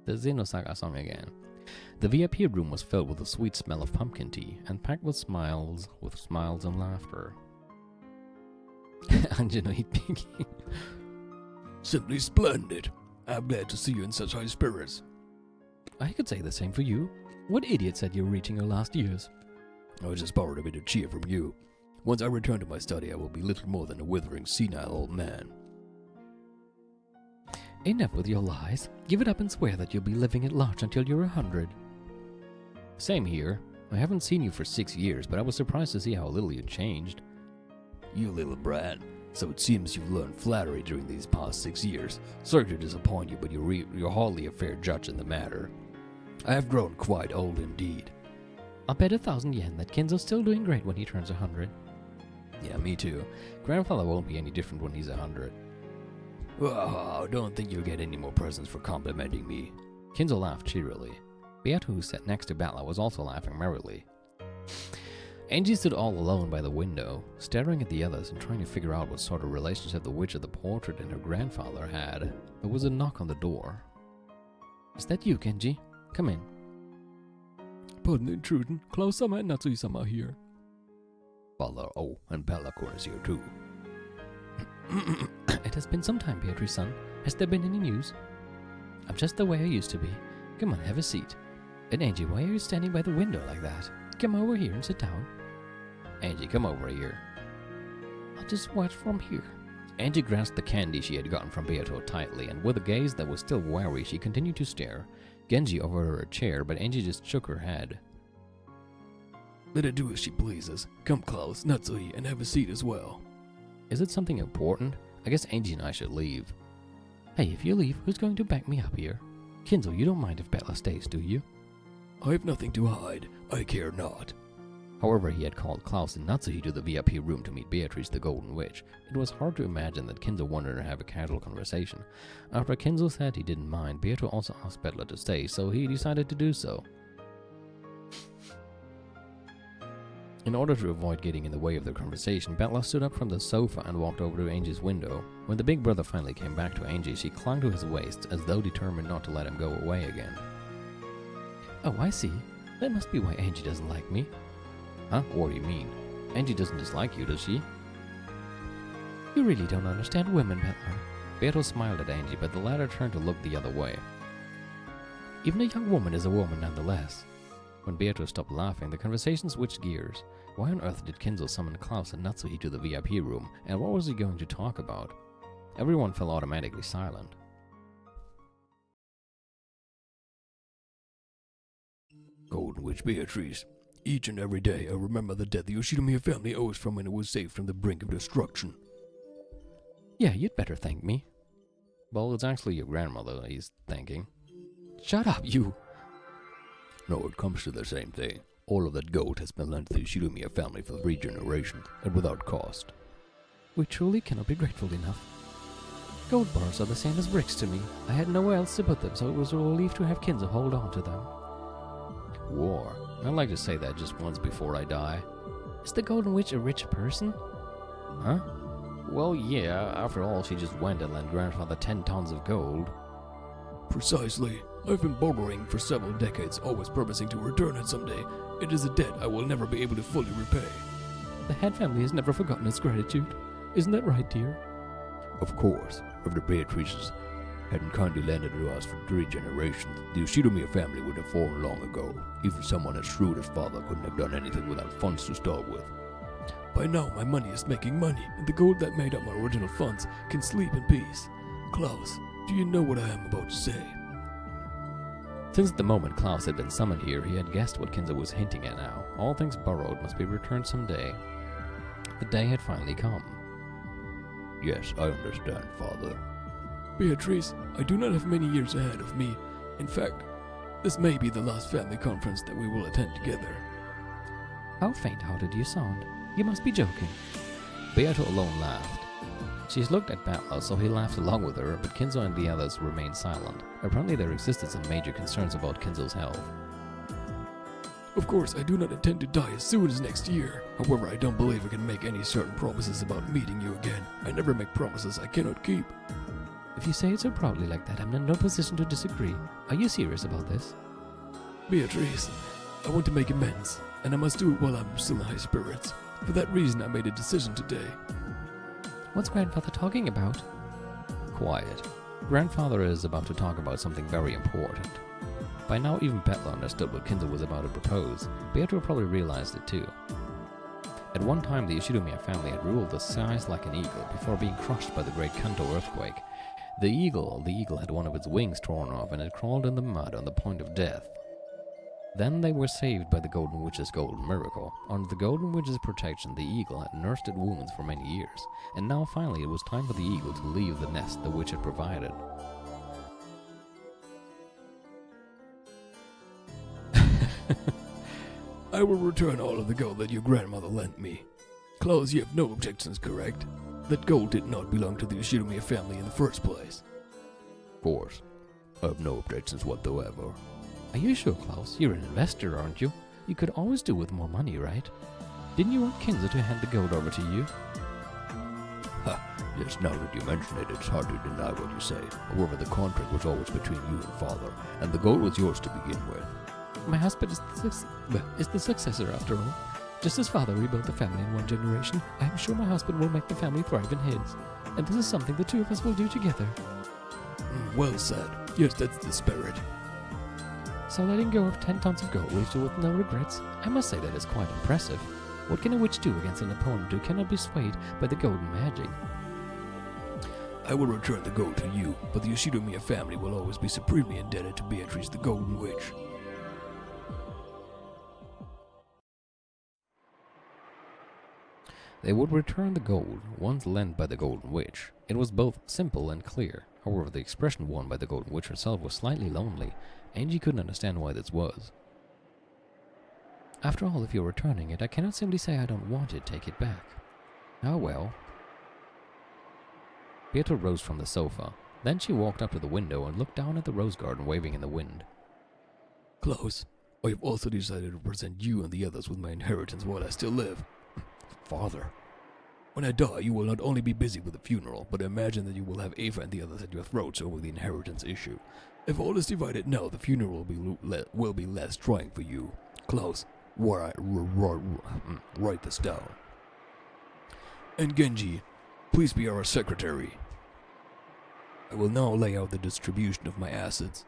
the Xenosaga song again. The VIP room was filled with the sweet smell of pumpkin tea and packed with smiles and laughter. Anjano Piggy. Simply splendid. I'm glad to see you in such high spirits. I could say the same for you. What idiot said you were reaching your last years? I just borrowed a bit of cheer from you. Once I return to my study, I will be little more than a withering, senile old man. Enough with your lies. Give it up and swear that you'll be living at large until you're 100. Same here. I haven't seen you for 6 years, but I was surprised to see how little you changed. You little brat. So it seems you've learned flattery during these past 6 years. Sorry to disappoint you, but you're hardly a fair judge in the matter. I have grown quite old indeed. I'll bet 1,000 yen that Kinzo's still doing great when he turns 100. Yeah, me too. Grandfather won't be any different when he's 100. Oh, I don't think you'll get any more presents for complimenting me. Kinzo laughed cheerily. Beato, who sat next to Bella, was also laughing merrily. Angie stood all alone by the window, staring at the others and trying to figure out what sort of relationship the witch of the portrait and her grandfather had. There was a knock on the door. Is that you, Genji? Come in. Pardon the intrusion. Klaus-sama and Natsui-sama here. Father, oh, and Bella-kun is here too. It has been some time, Beatrice-san. Has there been any news? I'm just the way I used to be. Come on, have a seat. And Angie, why are you standing by the window like that? Come over here and sit down. Angie, come over here. I'll just watch from here. Angie grasped the candy she had gotten from Beato tightly, and with a gaze that was still wary, she continued to stare. Genji offered her a chair, but Angie just shook her head. Let her do as she pleases. Come, Klaus, Natsui, and have a seat as well. Is it something important? I guess Angie and I should leave. Hey, if you leave, who's going to back me up here? Kinzo, you don't mind if Bella stays, do you? I have nothing to hide. I care not. However, he had called Klaus and Natsuhi to the VIP room to meet Beatrice the Golden Witch. It was hard to imagine that Kinzo wanted to have a casual conversation. After Kinzo said he didn't mind, Beato also asked Bella to stay, so he decided to do so. In order to avoid getting in the way of their conversation, Bella stood up from the sofa and walked over to Angie's window. When the big brother finally came back to Angie, she clung to his waist as though determined not to let him go away again. Oh, I see. That must be why Angie doesn't like me. Huh? What do you mean? Angie doesn't dislike you, does she? You really don't understand women, Bella. Beato smiled at Angie, but the latter turned to look the other way. Even a young woman is a woman nonetheless. When Beato stopped laughing, the conversation switched gears. Why on earth did Kinzo summon Klaus and Natsuhi to the VIP room, and what was he going to talk about? Everyone fell automatically silent. Golden Witch Beatrice, each and every day I remember the debt the Yoshinomiya family owes from when it was saved from the brink of destruction. Yeah, you'd better thank me. Well, it's actually your grandmother he's thanking. Shut up, you! No, it comes to the same thing. All of that gold has been lent to the Yoshinomiya family for 3 generations, and without cost. We truly cannot be grateful enough. Gold bars are the same as bricks to me. I had nowhere else to put them, so it was a relief to have Kinzo hold on to them. War. I'd like to say that just once before I die. Is the Golden Witch a rich person? Huh? Well, yeah, after all, she just went and lent Grandfather 10 tons of gold. Precisely. I've been borrowing for several decades, always purposing to return it someday. It is a debt I will never be able to fully repay. The Head family has never forgotten its gratitude. Isn't that right, dear? Of course. If the Beatrices hadn't kindly lended to us for 3 generations, the Yoshinomiya family would have fallen long ago. Even someone as shrewd as father couldn't have done anything without funds to start with. By now, my money is making money, and the gold that made up my original funds can sleep in peace. Klaus, do you know what I am about to say? Since the moment Klaus had been summoned here, he had guessed what Kinzo was hinting at now. All things borrowed must be returned someday. The day had finally come. Yes, I understand, father. Beatrice, I do not have many years ahead of me. In fact, this may be the last family conference that we will attend together. How faint-hearted you sound. You must be joking. Beato alone laughed. She looked at Bella, so he laughed along with her, but Kinzo and the others remained silent. Apparently there existed some major concerns about Kinzo's health. Of course, I do not intend to die as soon as next year. However, I don't believe I can make any certain promises about meeting you again. I never make promises I cannot keep. If you say it so proudly like that, I'm in no position to disagree. Are you serious about this? Beatrice, I want to make amends, and I must do it while I'm still in high spirits. For that reason, I made a decision today. What's grandfather talking about? Quiet. Grandfather is about to talk about something very important. By now, even Petla understood what Kinzo was about to propose. Beatrice probably realized it too. At one time, the Yoshidomiya family had ruled the skies like an eagle before being crushed by the great Kanto earthquake. The eagle had one of its wings torn off and had crawled in the mud on the point of death. Then they were saved by the Golden Witch's golden miracle. Under the Golden Witch's protection, the eagle had nursed its wounds for many years, and now finally it was time for the eagle to leave the nest the witch had provided. I will return all of the gold that your grandmother lent me. Klaus, you have no objections, correct? That gold did not belong to the Yoshidomiya family in the first place. Of course. I have no objections whatsoever. Are you sure, Klaus? You're an investor, aren't you? You could always do with more money, right? Didn't you want Kinzo to hand the gold over to you? Yes, now that you mention it, it's hard to deny what you say. However, the contract was always between you and father, and the gold was yours to begin with. My husband is the successor, after all. Just as father rebuilt the family in one generation, I am sure my husband will make the family thrive in his. And this is something the two of us will do together. Well said. Yes, that's the spirit. So letting go of 10 tons of gold leaves you with no regrets? I must say that is quite impressive. What can a witch do against an opponent who cannot be swayed by the golden magic? I will return the gold to you, but the Yoshidomiya family will always be supremely indebted to Beatrice the Golden Witch. They would return the gold once lent by the Golden Witch. It was both simple and clear. However, the expression worn by the Golden Witch herself was slightly lonely. Angie couldn't understand why this was. After all, if you're returning it, I cannot simply say I don't want it, take it back. Oh well. Beatrice rose from the sofa. Then she walked up to the window and looked down at the rose garden waving in the wind. Klaus, I have also decided to present you and the others with my inheritance while I still live. Father. When I die, you will not only be busy with the funeral, but imagine that you will have Ava and the others at your throats over the inheritance issue. If all is divided now, the funeral will be less trying for you. Klaus, write this down. And Genji, please be our secretary. I will now lay out the distribution of my assets.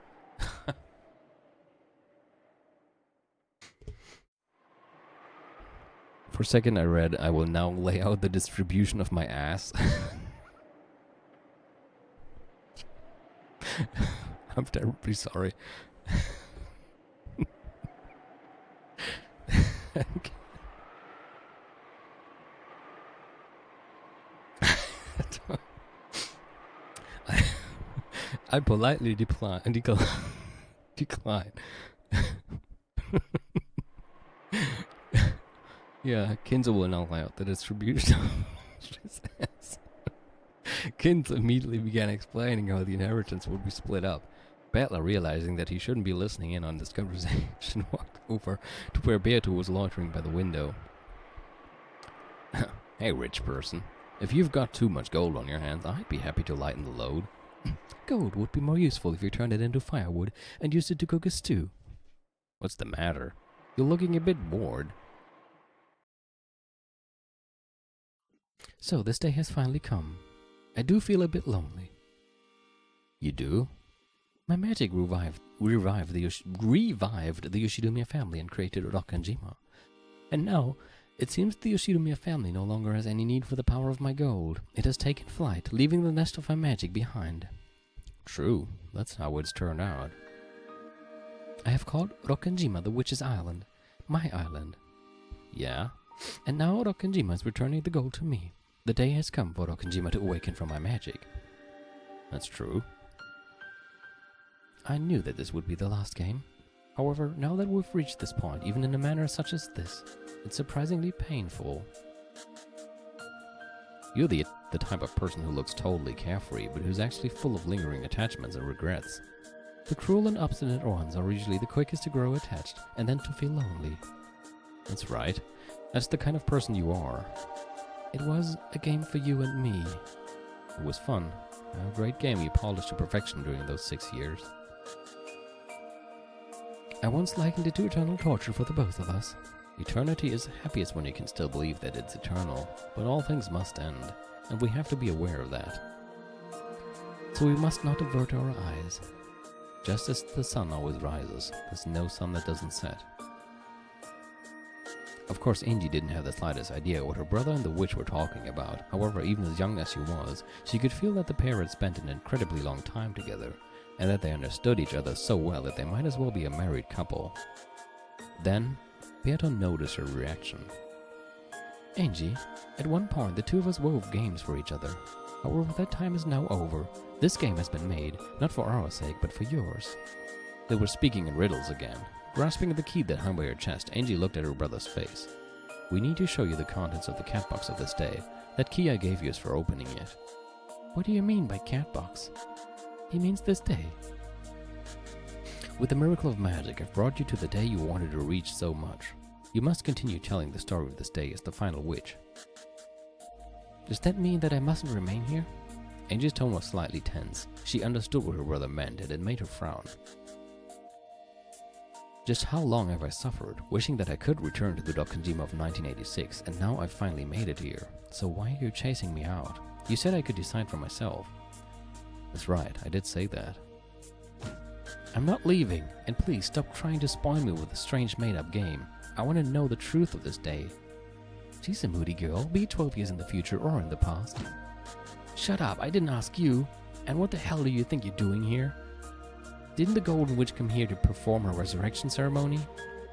For a second I read, I will now lay out the distribution of my ass. I'm terribly sorry. I politely decline. Yeah, Kinzo will now lay out the distribution of his ass. Kinzo immediately began explaining how the inheritance would be split up. Battler, realizing that he shouldn't be listening in on this conversation, walked over to where Beato was loitering by the window. Hey, rich person. If you've got too much gold on your hands, I'd be happy to lighten the load. Gold would be more useful if you turned it into firewood and used it to cook a stew. What's the matter? You're looking a bit bored. So, this day has finally come. I do feel a bit lonely. You do? My magic revived the Yoshidomiya family and created Rokkanjima. And now, it seems the Yoshidomiya family no longer has any need for the power of my gold. It has taken flight, leaving the nest of my magic behind. True, that's how it's turned out. I have called Rokkanjima the Witch's Island. My island. Yeah? And now Rokkanjima is returning the gold to me. The day has come for Rokkanjima to awaken from my magic. That's true. I knew that this would be the last game. However, now that we've reached this point, even in a manner such as this, it's surprisingly painful. You're the type of person who looks totally carefree, but who's actually full of lingering attachments and regrets. The cruel and obstinate ones are usually the quickest to grow attached, and then to feel lonely. That's right. That's the kind of person you are. It was a game for you and me. It was fun. A great game you polished to perfection during those 6 years. I once likened it to eternal torture for the both of us. Eternity is happiest when you can still believe that it's eternal, but all things must end, and we have to be aware of that. So we must not avert our eyes. Just as the sun always rises, there's no sun that doesn't set. Of course, Angie didn't have the slightest idea what her brother and the witch were talking about. However, even as young as she was, she could feel that the pair had spent an incredibly long time together, and that they understood each other so well that they might as well be a married couple. Then, Beato noticed her reaction. Angie, at one point the two of us wove games for each other. However, that time is now over. This game has been made, not for our sake, but for yours. They were speaking in riddles again. Grasping at the key that hung by her chest, Angie looked at her brother's face. We need to show you the contents of the cat box of this day. That key I gave you is for opening it. What do you mean by cat box? He means this day. With the miracle of magic, I've brought you to the day you wanted to reach so much. You must continue telling the story of this day as the final witch. Does that mean that I mustn't remain here? Angie's tone was slightly tense. She understood what her brother meant, and it made her frown. Just how long have I suffered, wishing that I could return to the Dokkanjima of 1986, and now I've finally made it here. So why are you chasing me out? You said I could decide for myself. That's right, I did say that. I'm not leaving, and please stop trying to spoil me with a strange made-up game. I want to know the truth of this day. She's a moody girl, be it 12 years in the future or in the past. Shut up, I didn't ask you. And what the hell do you think you're doing here? Didn't the Golden Witch come here to perform her resurrection ceremony?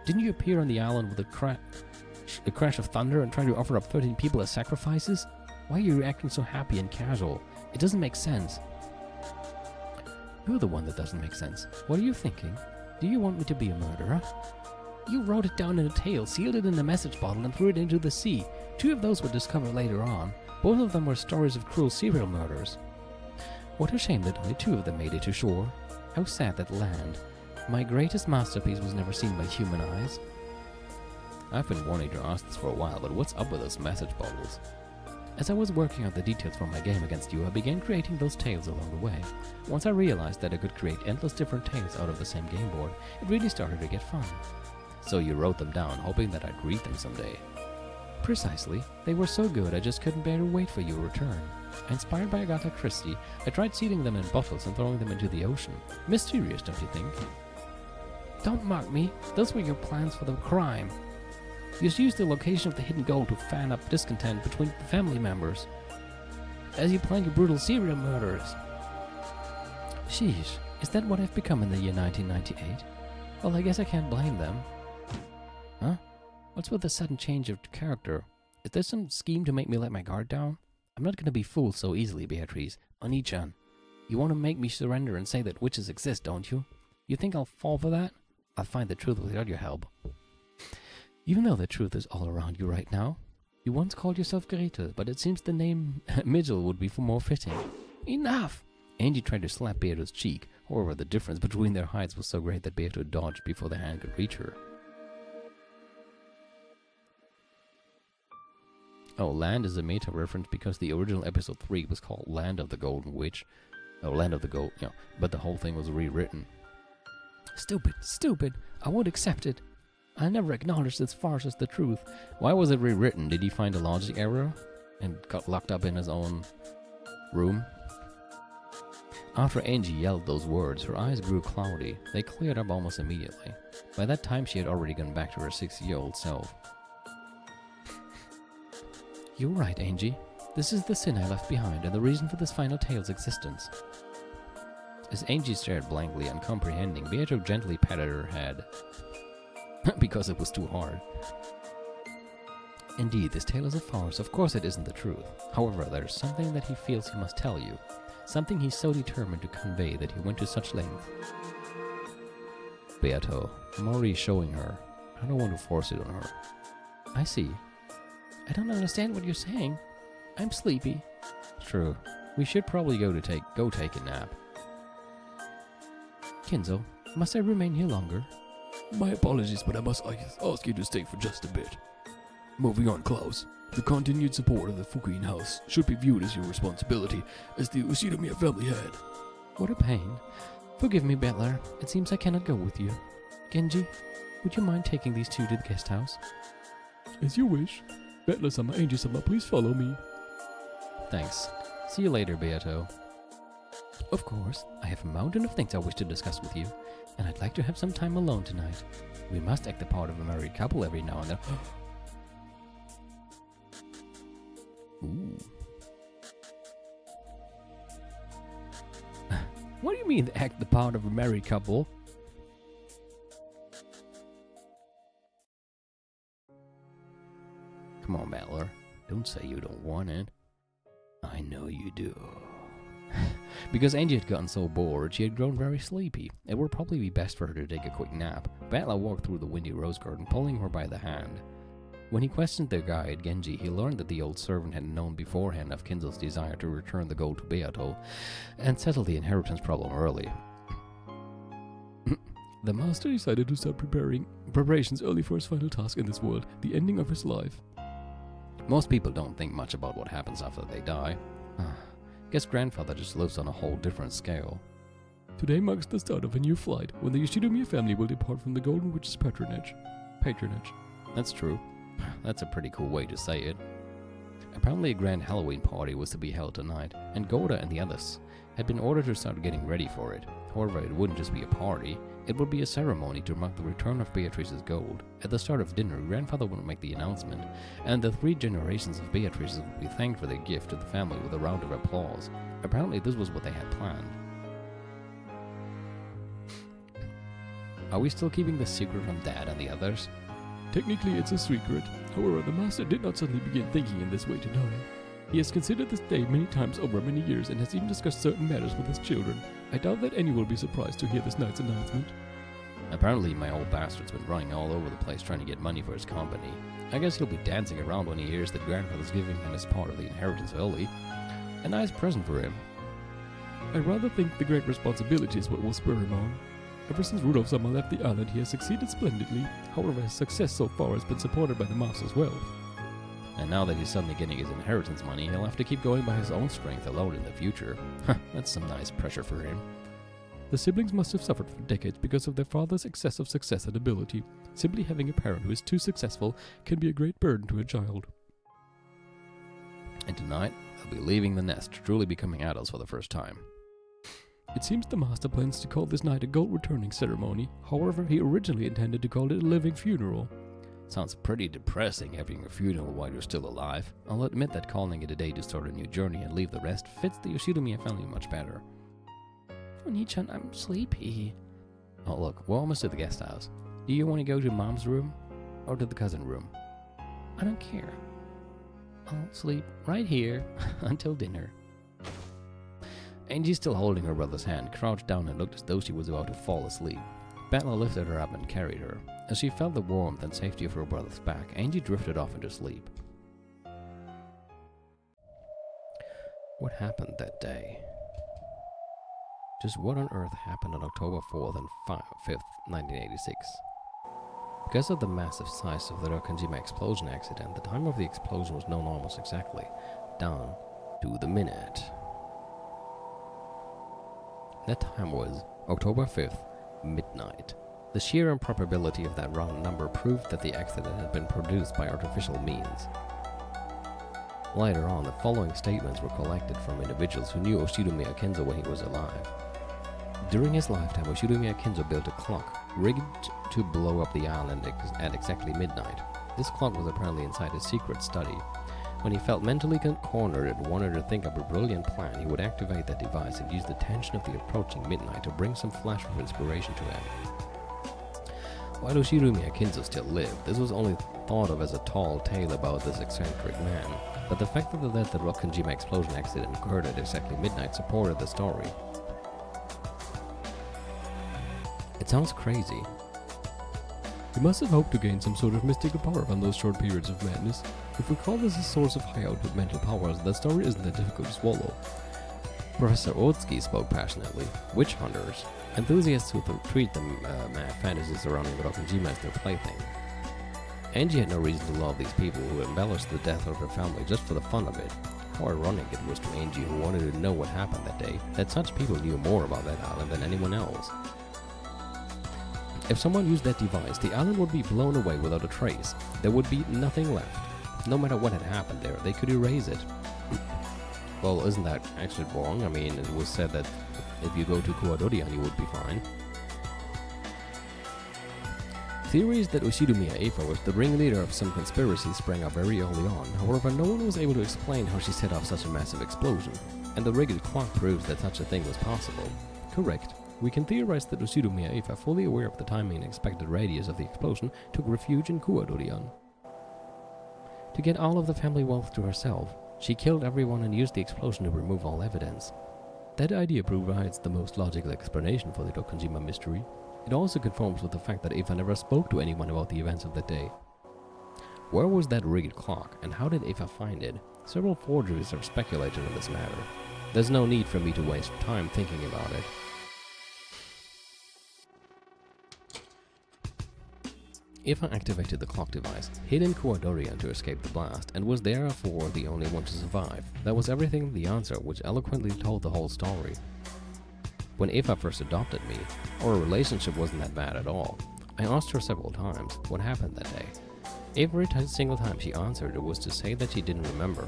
Didn't you appear on the island with a crash of thunder and try to offer up 13 people as sacrifices? Why are you acting so happy and casual? It doesn't make sense. You're the one that doesn't make sense. What are you thinking? Do you want me to be a murderer? You wrote it down in a tale, sealed it in a message bottle, and threw it into the sea. 2 of those were discovered later on. Both of them were stories of cruel serial murders. What a shame that only 2 of them made it to shore. How sad that land. My greatest masterpiece was never seen by human eyes. I've been wanting to ask this for a while, but what's up with those message bottles? As I was working out the details for my game against you, I began creating those tales along the way. Once I realized that I could create endless different tales out of the same game board, it really started to get fun. So you wrote them down, hoping that I'd read them someday. Precisely. They were so good I just couldn't bear to wait for your return. Inspired by Agatha Christie, I tried sealing them in bottles and throwing them into the ocean. Mysterious, don't you think? Don't mock me. Those were your plans for the crime. You used the location of the hidden gold to fan up discontent between the family members, as you planned your brutal serial murders. Sheesh, is that what I've become in the year 1998? Well, I guess I can't blame them. Huh? What's with the sudden change of character? Is there some scheme to make me let my guard down? I'm not going to be fooled so easily, Beatrice. Oni-chan, you want to make me surrender and say that witches exist, don't you? You think I'll fall for that? I'll find the truth without your help. Even though the truth is all around you right now. You once called yourself Gretel, but it seems the name Mitchell would be more fitting. Enough! Angie tried to slap Beato's cheek. However, the difference between their heights was so great that Beato dodged before the hand could reach her. Oh, Land is a meta reference because the original episode 3 was called Land of the Golden Witch. Oh, Land of the Gold, yeah, but the whole thing was rewritten. Stupid, stupid, I won't accept it. I never acknowledged this farce as the truth. Why was it rewritten? Did he find a logic error and got locked up in his own room? After Angie yelled those words, her eyes grew cloudy. They cleared up almost immediately. By that time, she had already gone back to her 6-year-old self. You're right, Angie. This is the sin I left behind and the reason for this final tale's existence. As Angie stared blankly, uncomprehending, Beato gently patted her head. Because it was too hard. Indeed, this tale is a farce. Of course it isn't the truth. However, there is something that he feels he must tell you. Something he's so determined to convey that he went to such length. Beato, I'm already showing her. I don't want to force it on her. I see. I don't understand what you're saying. I'm sleepy. True. We should probably go take a nap. Kinzo, must I remain here longer? My apologies, but I must ask you to stay for just a bit. Moving on, Klaus. The continued support of the Fukuin house should be viewed as your responsibility, as the Ushinomiya family had. What a pain. Forgive me, Butler. It seems I cannot go with you. Genji, would you mind taking these two to the guest house? As you wish. Butler-sama, Angel-sama, please follow me. Thanks. See you later, Beato. Of course, I have a mountain of things I wish to discuss with you, and I'd like to have some time alone tonight. We must act the part of a married couple every now and then. Ooh. What do you mean, act the part of a married couple? Come on, Butler. Don't say you don't want it. I know you do. Because Angie had gotten so bored, she had grown very sleepy. It would probably be best for her to take a quick nap. Butler walked through the windy rose garden, pulling her by the hand. When he questioned the guide, Genji, he learned that the old servant had known beforehand of Kinzel's desire to return the gold to Beato and settle the inheritance problem early. The master decided to start preparations early for his final task in this world, the ending of his life. Most people don't think much about what happens after they die. Guess grandfather just lives on a whole different scale. Today marks the start of a new flight, when the Yoshinomiya family will depart from the Golden Witch's patronage. That's true. That's a pretty cool way to say it. Apparently a grand Halloween party was to be held tonight, and Goda and the others had been ordered to start getting ready for it. However, it wouldn't just be a party, it would be a ceremony to mark the return of Beatrice's gold. At the start of dinner, grandfather would make the announcement, and the 3 generations of Beatrices would be thanked for their gift to the family with a round of applause. Apparently this was what they had planned. Are we still keeping the secret from Dad and the others? Technically it's a secret, however the master did not suddenly begin thinking in this way today. He has considered this day many times over many years and has even discussed certain matters with his children. I doubt that any will be surprised to hear this night's announcement. Apparently my old bastard's been running all over the place trying to get money for his company. I guess he'll be dancing around when he hears that grandfather's giving him his part of the inheritance early. A nice present for him. I rather think the great responsibility is what will spur him on. Ever since Rudolph-sama left the island, he has succeeded splendidly. However, his success so far has been supported by the master's wealth. And now that he's suddenly getting his inheritance money, he'll have to keep going by his own strength alone in the future. That's some nice pressure for him. The siblings must have suffered for decades because of their father's excessive success and ability. Simply having a parent who is too successful can be a great burden to a child. And tonight, they'll be leaving the nest, truly becoming adults for the first time. It seems the master plans to call this night a gold returning ceremony. However, he originally intended to call it a living funeral. Sounds pretty depressing having a funeral while you're still alive. I'll admit that calling it a day to start a new journey and leave the rest fits the Yoshinomiya family much better. Oni-chan, I'm sleepy. Oh look, we're almost at the guest house. Do you want to go to Mom's room or to the cousin room? I don't care. I'll sleep right here until dinner. Angie, still holding her brother's hand, crouched down and looked as though she was about to fall asleep. Butler lifted her up and carried her. As she felt the warmth and safety of her brother's back, Angie drifted off into sleep. What happened that day? Just what on earth happened on October 4th and 5th, 1986? Because of the massive size of the Rokanjima explosion accident, the time of the explosion was known almost exactly, down to the minute. That time was October 5th, midnight. The sheer improbability of that round number proved that the accident had been produced by artificial means. Later on, the following statements were collected from individuals who knew Yoshinomiya Kenzo when he was alive. During his lifetime, Yoshinomiya Kenzo built a clock, rigged to blow up the island at exactly midnight. This clock was apparently inside his secret study. When he felt mentally cornered and wanted to think up a brilliant plan, he would activate that device and use the tension of the approaching midnight to bring some flash of inspiration to him. While Yoshinomiya Kenzo still lived, this was only thought of as a tall tale about this eccentric man, but the fact that the Rokanjima explosion accident occurred at exactly midnight supported the story. It sounds crazy. He must have hoped to gain some sort of mystical power from those short periods of madness. If we call this a source of high output mental powers, that story isn't that difficult to swallow. Professor Otsuki spoke passionately. Witch hunters, enthusiasts who treat the mad fantasies surrounding Rokanjima as their plaything. Angie had no reason to love these people who embellished the death of her family just for the fun of it. How ironic it was to Angie, who wanted to know what happened that day, that such people knew more about that island than anyone else. If someone used that device, the island would be blown away without a trace. There would be nothing left. No matter what had happened there, they could erase it. Well, isn't that actually wrong? I mean, it was said that if you go to Kuadorian, you would be fine. Theories that Ushidomiya Eifa was the ringleader of some conspiracy sprang up very early on. However, no one was able to explain how she set off such a massive explosion, and the rigged clock proves that such a thing was possible. Correct. We can theorize that Ushidomiya Eifa, fully aware of the timing and expected radius of the explosion, took refuge in Kuadorian. To get all of the family wealth to herself, she killed everyone and used the explosion to remove all evidence. That idea provides the most logical explanation for the Rokkanjima mystery. It also conforms with the fact that Eifa never spoke to anyone about the events of that day. Where was that rigged clock, and how did Eifa find it? Several forgeries have speculated on this matter. There's no need for me to waste time thinking about it. Eifa activated the clock device, hid in Kuadorian to escape the blast, and was therefore the only one to survive. That was everything, the answer, which eloquently told the whole story. When Eifa first adopted me, our relationship wasn't that bad at all. I asked her several times what happened that day. Every single time she answered, it was to say that she didn't remember.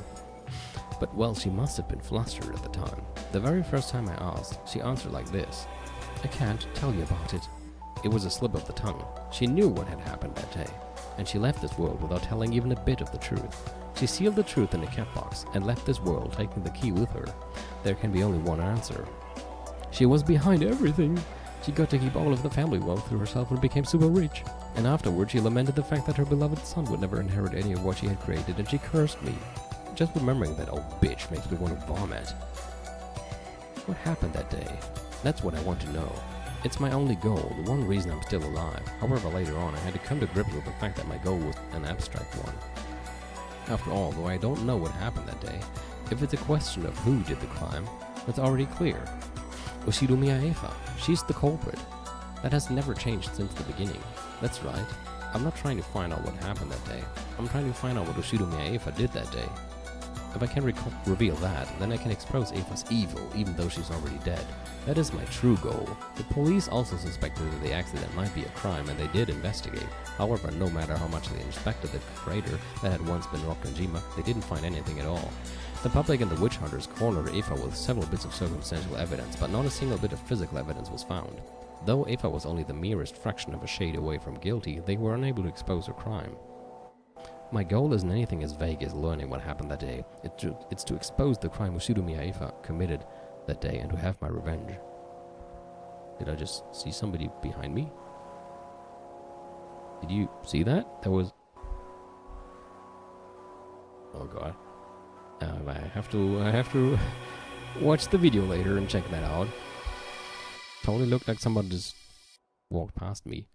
But well, she must have been flustered at the time. The very first time I asked, she answered like this: "I can't tell you about it." It was a slip of the tongue. She knew what had happened that day, and she left this world without telling even a bit of the truth. She sealed the truth in a cat box and left this world, taking the key with her. There can be only one answer. She was behind everything. She got to keep all of the family wealth to herself and became super rich. And afterward, she lamented the fact that her beloved son would never inherit any of what she had created, and she cursed me. Just remembering that old bitch makes me want to vomit. What happened that day? That's what I want to know. It's my only goal, the one reason I'm still alive. However, later on, I had to come to grips with the fact that my goal was an abstract one. After all, though I don't know what happened that day, if it's a question of who did the crime, that's already clear. Ushidomiya Eifa. She's the culprit. That has never changed since the beginning. That's right. I'm not trying to find out what happened that day. I'm trying to find out what Ushidomiya Eifa did that day. If I can reveal that, then I can expose Eifa's evil, even though she's already dead. That is my true goal. The police also suspected that the accident might be a crime, and they did investigate. However, no matter how much they inspected the crater that had once been Rokkanjima, they didn't find anything at all. The public and the witch hunters cornered Eifa with several bits of circumstantial evidence, but not a single bit of physical evidence was found. Though Eifa was only the merest fraction of a shade away from guilty, they were unable to expose her crime. My goal isn't anything as vague as learning what happened that day. It's to expose the crime Ushidomiya Eifa committed that day and to have my revenge. Did I just see somebody behind me? Did you see that? That was... Oh god. I have to watch the video later and check that out. Totally looked like someone just walked past me.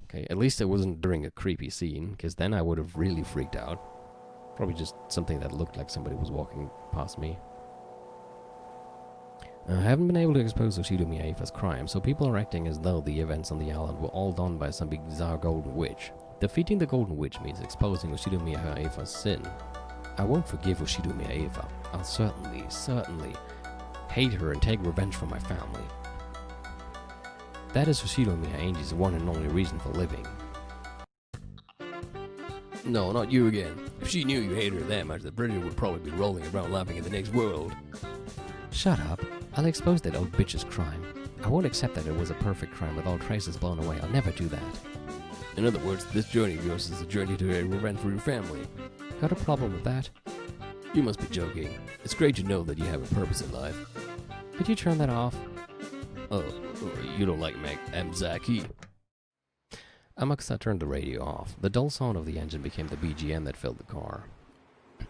Okay, at least it wasn't during a creepy scene, because then I would have really freaked out. Probably just something that looked like somebody was walking past me. I haven't been able to expose Ushidomiya Eifa's crime, so people are acting as though the events on the island were all done by some bizarre golden witch. Defeating the golden witch means exposing Ushidomiya Eifa's sin. I won't forgive Ushidomiya Eifa. I'll certainly hate her and take revenge for my family. That is Ushidomiya Angie's one and only reason for living. No, not you again. If she knew you hated her that much, the Predator would probably be rolling around laughing in the next world. Shut up. I'll expose that old bitch's crime. I won't accept that it was a perfect crime with all traces blown away. I'll never do that. In other words, this journey of yours is a journey to a revenge for your family. Got a problem with that? You must be joking. It's great to know that you have a purpose in life. Could you turn that off? Oh, you don't like Zaki. Amakusa turned the radio off. The dull sound of the engine became the BGM that filled the car.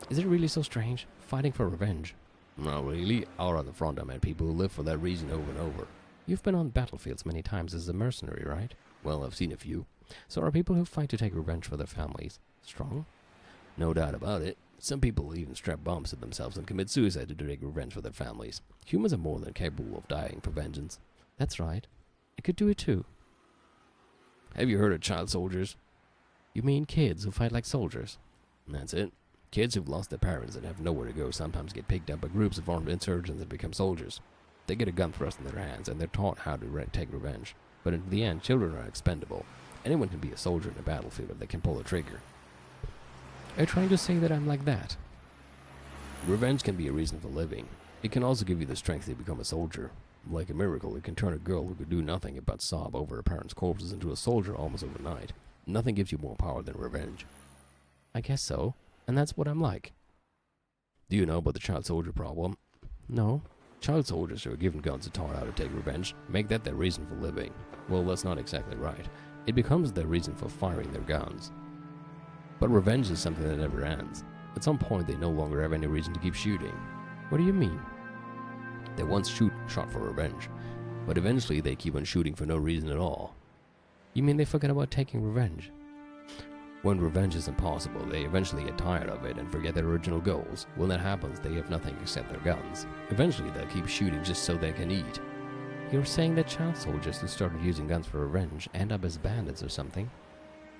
Is it really so strange? Fighting for revenge? Not really. Out on the front, I met people who live for that reason over and over. You've been on battlefields many times as a mercenary, right? Well, I've seen a few. So are people who fight to take revenge for their families strong? No doubt about it. Some people even strap bombs to themselves and commit suicide to take revenge for their families. Humans are more than capable of dying for vengeance. That's right. I could do it too. Have you heard of child soldiers? You mean kids who fight like soldiers? That's it. Kids who've lost their parents and have nowhere to go sometimes get picked up by groups of armed insurgents and become soldiers. They get a gun thrust in their hands and they're taught how to take revenge. But in the end, children are expendable. Anyone can be a soldier in a battlefield if they can pull a trigger. Are you trying to say that I'm like that? Revenge can be a reason for living. It can also give you the strength to become a soldier. Like a miracle, it can turn a girl who could do nothing but sob over her parents' corpses into a soldier almost overnight. Nothing gives you more power than revenge. I guess so, and that's what I'm like. Do you know about the child soldier problem? No. Child soldiers who are given guns and taught how to take revenge make that their reason for living. Well, that's not exactly right. It becomes their reason for firing their guns. But revenge is something that never ends. At some point, they no longer have any reason to keep shooting. What do you mean? They once shot for revenge, but eventually they keep on shooting for no reason at all. You mean they forget about taking revenge? When revenge is impossible, they eventually get tired of it and forget their original goals. When that happens, they have nothing except their guns. Eventually, they'll keep shooting just so they can eat. You're saying that child soldiers who started using guns for revenge end up as bandits or something?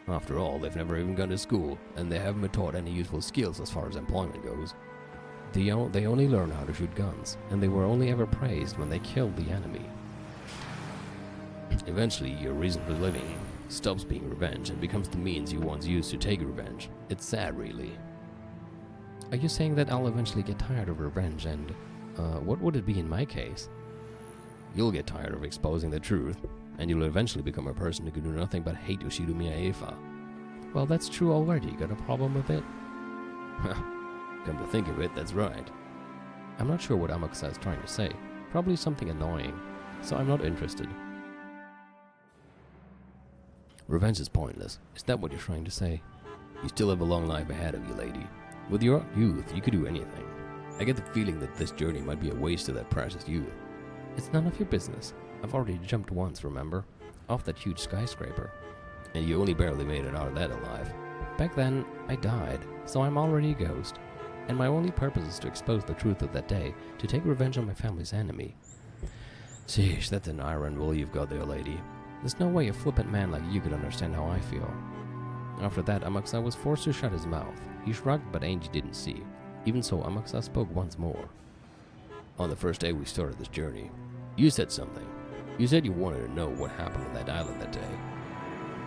After all, they've never even gone to school, and they haven't been taught any useful skills as far as employment goes. They only learn how to shoot guns, and they were only ever praised when they killed the enemy. Eventually, your reason for living stops being revenge and becomes the means you once used to take revenge. It's sad, really. Are you saying that I'll eventually get tired of revenge and, what would it be in my case? You'll get tired of exposing the truth, and you'll eventually become a person who can do nothing but hate Yoshido Ifa. Well, that's true already. Got a problem with it? Come to think of it, that's right. I'm not sure what Amakusa is trying to say. Probably something annoying, so I'm not interested. Revenge is pointless. Is that what you're trying to say? You still have a long life ahead of you, lady. With your youth, you could do anything. I get the feeling that this journey might be a waste of that precious youth. It's none of your business. I've already jumped once, remember? Off that huge skyscraper. And you only barely made it out of that alive. Back then, I died, so I'm already a ghost. And my only purpose is to expose the truth of that day, to take revenge on my family's enemy. Sheesh, that's an iron will you've got there, lady. There's no way a flippant man like you could understand how I feel. After that, Amakusa was forced to shut his mouth. He shrugged, but Angie didn't see. Even so, Amakusa spoke once more. On the first day we started this journey, you said something. You said you wanted to know what happened on that island that day.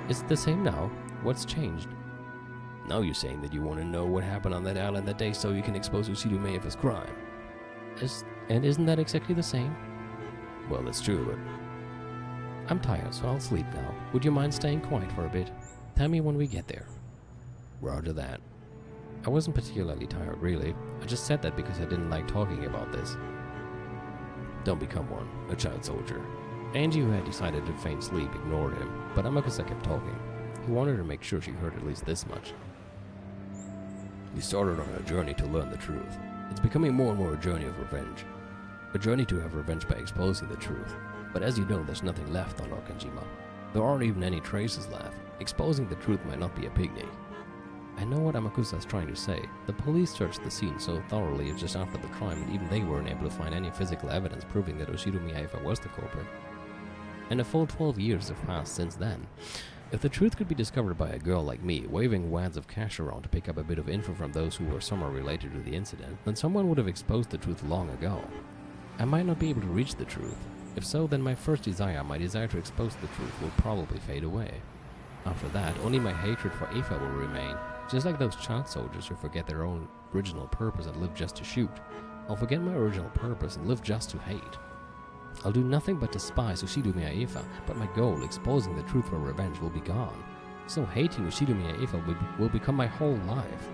Is it the same now? What's changed? Now you're saying that you want to know what happened on that island that day so you can expose Yoshido Ifa's crime. And isn't that exactly the same? Well, that's true, but I'm tired, so I'll sleep now. Would you mind staying quiet for a bit? Tell me when we get there. Roger that. I wasn't particularly tired, really. I just said that because I didn't like talking about this. Don't become one, a child soldier. Angie, who had decided to feign sleep, ignored him, but Amakusa kept talking. He wanted to make sure she heard at least this much. You started on a journey to learn the truth. It's becoming more and more a journey of revenge. A journey to have revenge by exposing the truth. But as you know, there's nothing left on Okanjima. There aren't even any traces left. Exposing the truth might not be a picnic. I know what Amakusa is trying to say. The police searched the scene so thoroughly just after the crime that even they weren't able to find any physical evidence proving that Yoshido Ifa was the culprit. And a full 12 years have passed since then. If the truth could be discovered by a girl like me, waving wads of cash around to pick up a bit of info from those who were somehow related to the incident, then someone would have exposed the truth long ago. I might not be able to reach the truth. If so, then my desire to expose the truth, will probably fade away. After that, only my hatred for Ifa will remain, just like those child soldiers who forget their own original purpose and live just to shoot. I'll forget my original purpose and live just to hate. I'll do nothing but despise Yoshido Ifa, but my goal, exposing the truth for revenge, will be gone. So hating Yoshido Ifa will become my whole life.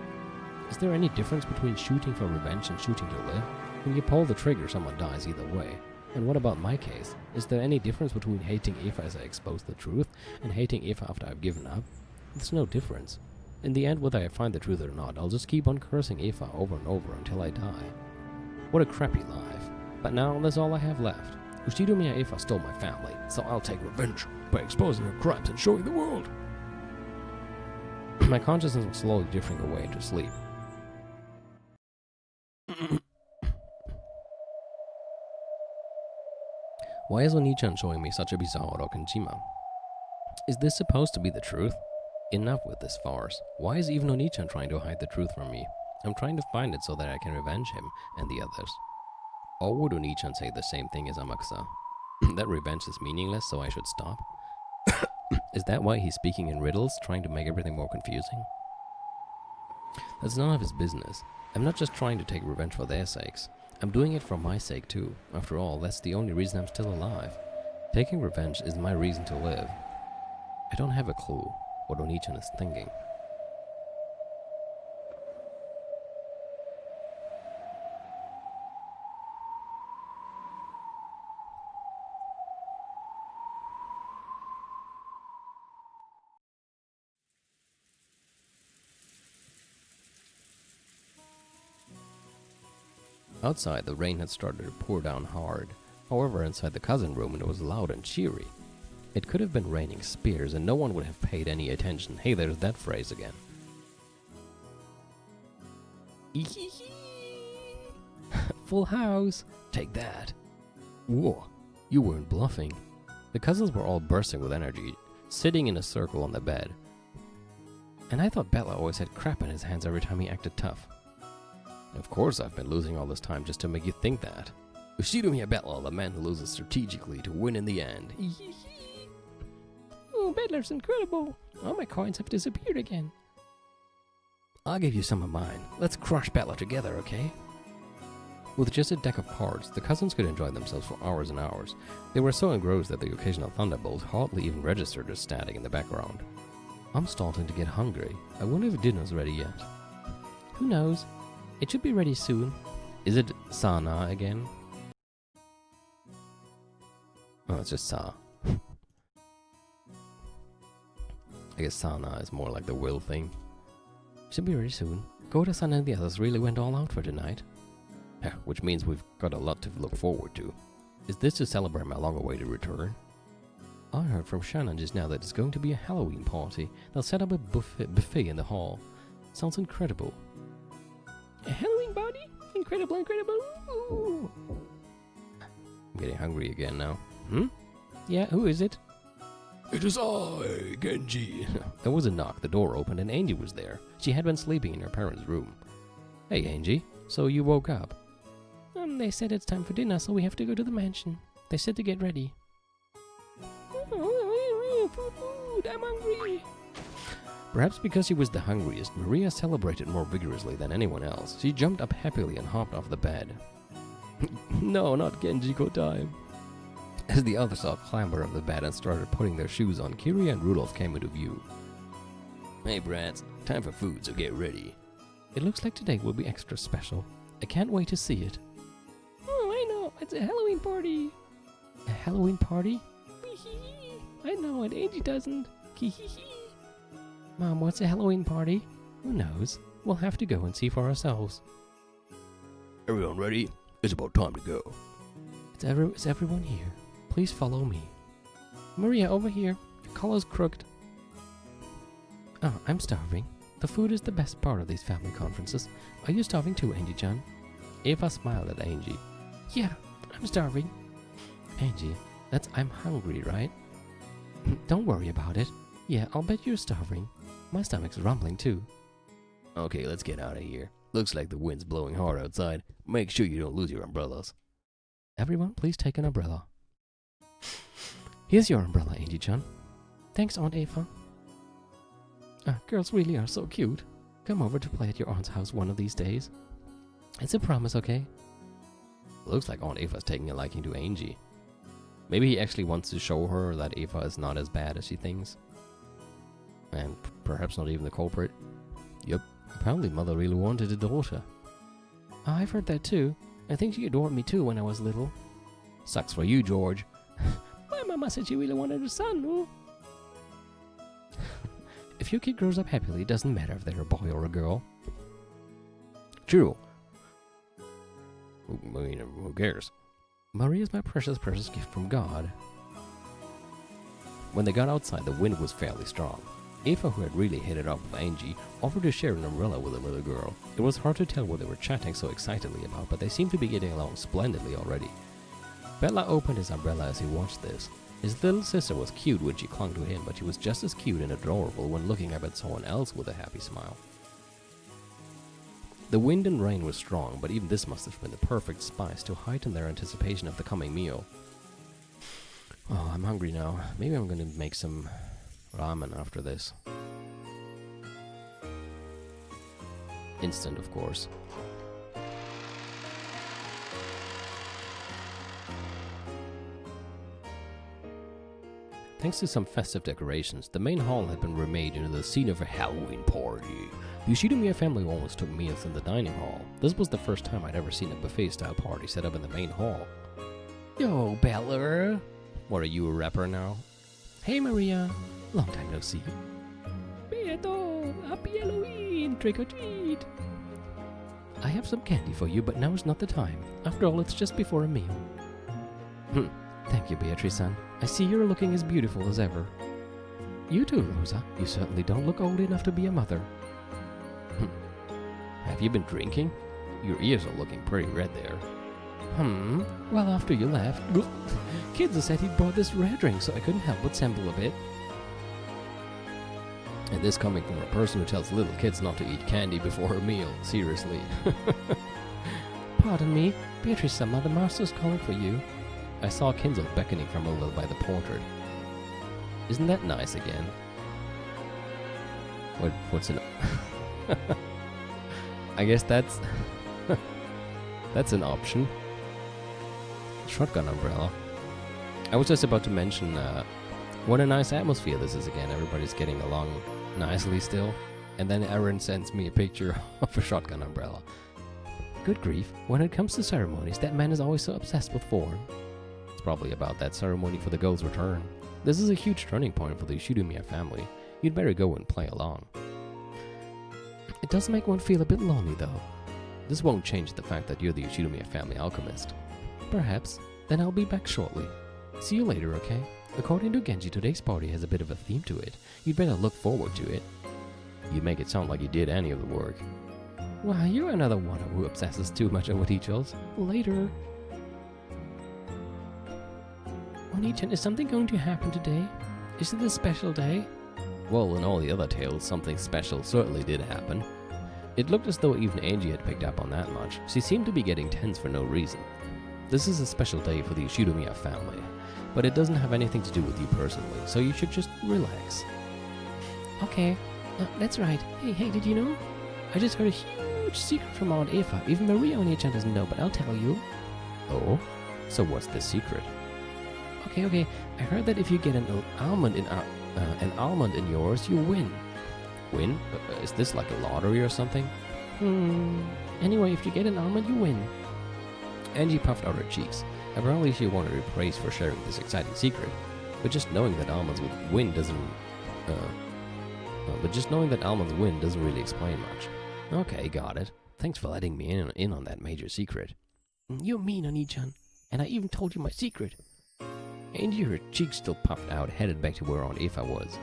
Is there any difference between shooting for revenge and shooting to live? When you pull the trigger, someone dies either way. And what about my case? Is there any difference between hating Ifa as I expose the truth and hating Ifa after I've given up? There's no difference. In the end, whether I find the truth or not, I'll just keep on cursing Ifa over and over until I die. What a crappy life. But now, that's all I have left. Yoshido Ifa stole my family, so I'll take revenge by exposing her crimes and showing the world. My consciousness was slowly drifting away into sleep. Why is Oni-chan showing me such a bizarre Okanjima? Is this supposed to be the truth? Enough with this farce. Why is even Onichan trying to hide the truth from me? I'm trying to find it so that I can revenge him and the others. Or would Onichan say the same thing as Amakusa? That revenge is meaningless, so I should stop? Is that why he's speaking in riddles, trying to make everything more confusing? That's none of his business. I'm not just trying to take revenge for their sakes. I'm doing it for my sake too. After all, that's the only reason I'm still alive. Taking revenge is my reason to live. I don't have a clue what Onichan is thinking. Outside, the rain had started to pour down hard. However, inside the cousin room, it was loud and cheery. It could have been raining spears, and no one would have paid any attention. Hey, there's that phrase again. Full house. Take that. Whoa, you weren't bluffing. The cousins were all bursting with energy, sitting in a circle on the bed. And I thought Bella always had crap in his hands every time he acted tough. Of course I've been losing all this time just to make you think that. Ushido Bella, the man who loses strategically to win in the end. Oh, Bettler's incredible. All my coins have disappeared again. I'll give you some of mine. Let's crush Bettler together, okay? With just a deck of cards, the cousins could enjoy themselves for hours and hours. They were so engrossed that the occasional thunderbolt hardly even registered as static in the background. I'm starting to get hungry. I wonder if dinner's ready yet. Who knows? It should be ready soon. Is it Sana again? Oh, it's just Sa. I guess Sana is more like the will thing. Should be ready soon. Goda-san and the others really went all out for tonight. Yeah, which means we've got a lot to look forward to. Is this to celebrate my long-awaited return? I heard from Shannon just now that it's going to be a Halloween party. They'll set up a buffet in the hall. Sounds incredible. A Halloween party? Incredible, incredible. Ooh. I'm getting hungry again now. Yeah, who is it? It is I, Genji. There was a knock, the door opened, and Angie was there. She had been sleeping in her parents' room. Hey, Angie, so you woke up? They said it's time for dinner, so we have to go to the mansion. They said to get ready. Food, I'm hungry. Perhaps because she was the hungriest, Maria celebrated more vigorously than anyone else. She jumped up happily and hopped off the bed. No, not Genji-ko time. As the others all clambered off the bed and started putting their shoes on, Kiri and Rudolph came into view. Hey brats, time for food, so get ready. It looks like today will be extra special. I can't wait to see it. Oh, I know, it's a Halloween party. A Halloween party? I know it, Angie doesn't. Mom, what's a Halloween party? Who knows? We'll have to go and see for ourselves. Everyone ready? It's about time to go. Is everyone here? Please follow me. Maria, over here. Your collar's crooked. Oh, I'm starving. The food is the best part of these family conferences. Are you starving too, Angie-chan? Eva smiled at Angie. Yeah, I'm starving. Angie, that's I'm hungry, right? Don't worry about it. Yeah, I'll bet you're starving. My stomach's rumbling too. Okay, let's get out of here. Looks like the wind's blowing hard outside. Make sure you don't lose your umbrellas. Everyone, please take an umbrella. Here's your umbrella, Angie-chan. Thanks, Aunt Eva. Girls really are so cute. Come over to play at your aunt's house one of these days. It's a promise, okay? Looks like Aunt Eva's taking a liking to Angie. Maybe he actually wants to show her that Eva is not as bad as she thinks. And perhaps not even the culprit. Yep, apparently Mother really wanted a daughter. I've heard that too. I think she adored me too when I was little. Sucks for you, George. My mama said she really wanted a son, no? If your kid grows up happily, it doesn't matter if they're a boy or a girl. True. I mean, who cares? Maria's my precious, precious gift from God. When they got outside, the wind was fairly strong. Eva, who had really hit it off with Angie, offered to share an umbrella with another girl. It was hard to tell what they were chatting so excitedly about, but they seemed to be getting along splendidly already. Bella opened his umbrella as he watched this. His little sister was cute when she clung to him, but she was just as cute and adorable when looking up at someone else with a happy smile. The wind and rain were strong, but even this must have been the perfect spice to heighten their anticipation of the coming meal. Oh, I'm hungry now. Maybe I'm gonna make some ramen after this. Instant, of course. Thanks to some festive decorations, the main hall had been remade into the scene of a Halloween party. The Yoshidomiya family always took meals in the dining hall. This was the first time I'd ever seen a buffet-style party set up in the main hall. Yo, Bella! What, are you a rapper now? Hey, Maria! Long time no see. Beto! Happy Halloween! Trick or treat! I have some candy for you, but now is not the time. After all, it's just before a meal. Thank you, Beatrice-san. I see you're looking as beautiful as ever. You too, Rosa. You certainly don't look old enough to be a mother. Have you been drinking? Your ears are looking pretty red there. Well, after you left, Kidza said he'd brought this rare drink, so I couldn't help but sample a bit. And this coming from a person who tells little kids not to eat candy before a meal. Seriously. Pardon me, Beatrice-san, Mother Master's calling for you. I saw Kinzel beckoning from over by the portrait. Isn't that nice again? What's an... I guess that's... that's an option. Shotgun umbrella. I was just about to mention what a nice atmosphere this is again. Everybody's getting along nicely still. And then Aaron sends me a picture of a shotgun umbrella. Good grief, when it comes to ceremonies, that man is always so obsessed with form. It's probably about that ceremony for the girl's return. This is a huge turning point for the Yoshidomiya family. You'd better go and play along. It does make one feel a bit lonely though. This won't change the fact that you're the Yoshidomiya family alchemist. Perhaps. Then I'll be back shortly. See you later, okay? According to Genji, today's party has a bit of a theme to it. You'd better look forward to it. You make it sound like you did any of the work. Why, you're another one who obsesses too much over details. Later. Oni-chan, is something going to happen today? Is it a special day? Well, in all the other tales, something special certainly did happen. It looked as though even Angie had picked up on that much. She seemed to be getting tense for no reason. This is a special day for the Yoshidomiya family, but it doesn't have anything to do with you personally, so you should just relax. Okay, that's right. Hey, did you know? I just heard a huge secret from Aunt Eva. Even Maria Oni-chan doesn't know, but I'll tell you. Oh? So what's the secret? Okay. I heard that if you get an almond in yours, you win. Win? Is this like a lottery or something? Anyway, if you get an almond, you win. Angie puffed out her cheeks. Apparently she wanted her praise for sharing this exciting secret, but just knowing that almonds win doesn't really explain much. Okay, got it. Thanks for letting me in on that major secret. You're mean, Oni-chan, and I even told you my secret. Angie, her cheeks still puffed out, headed back to where Aunt Eva was.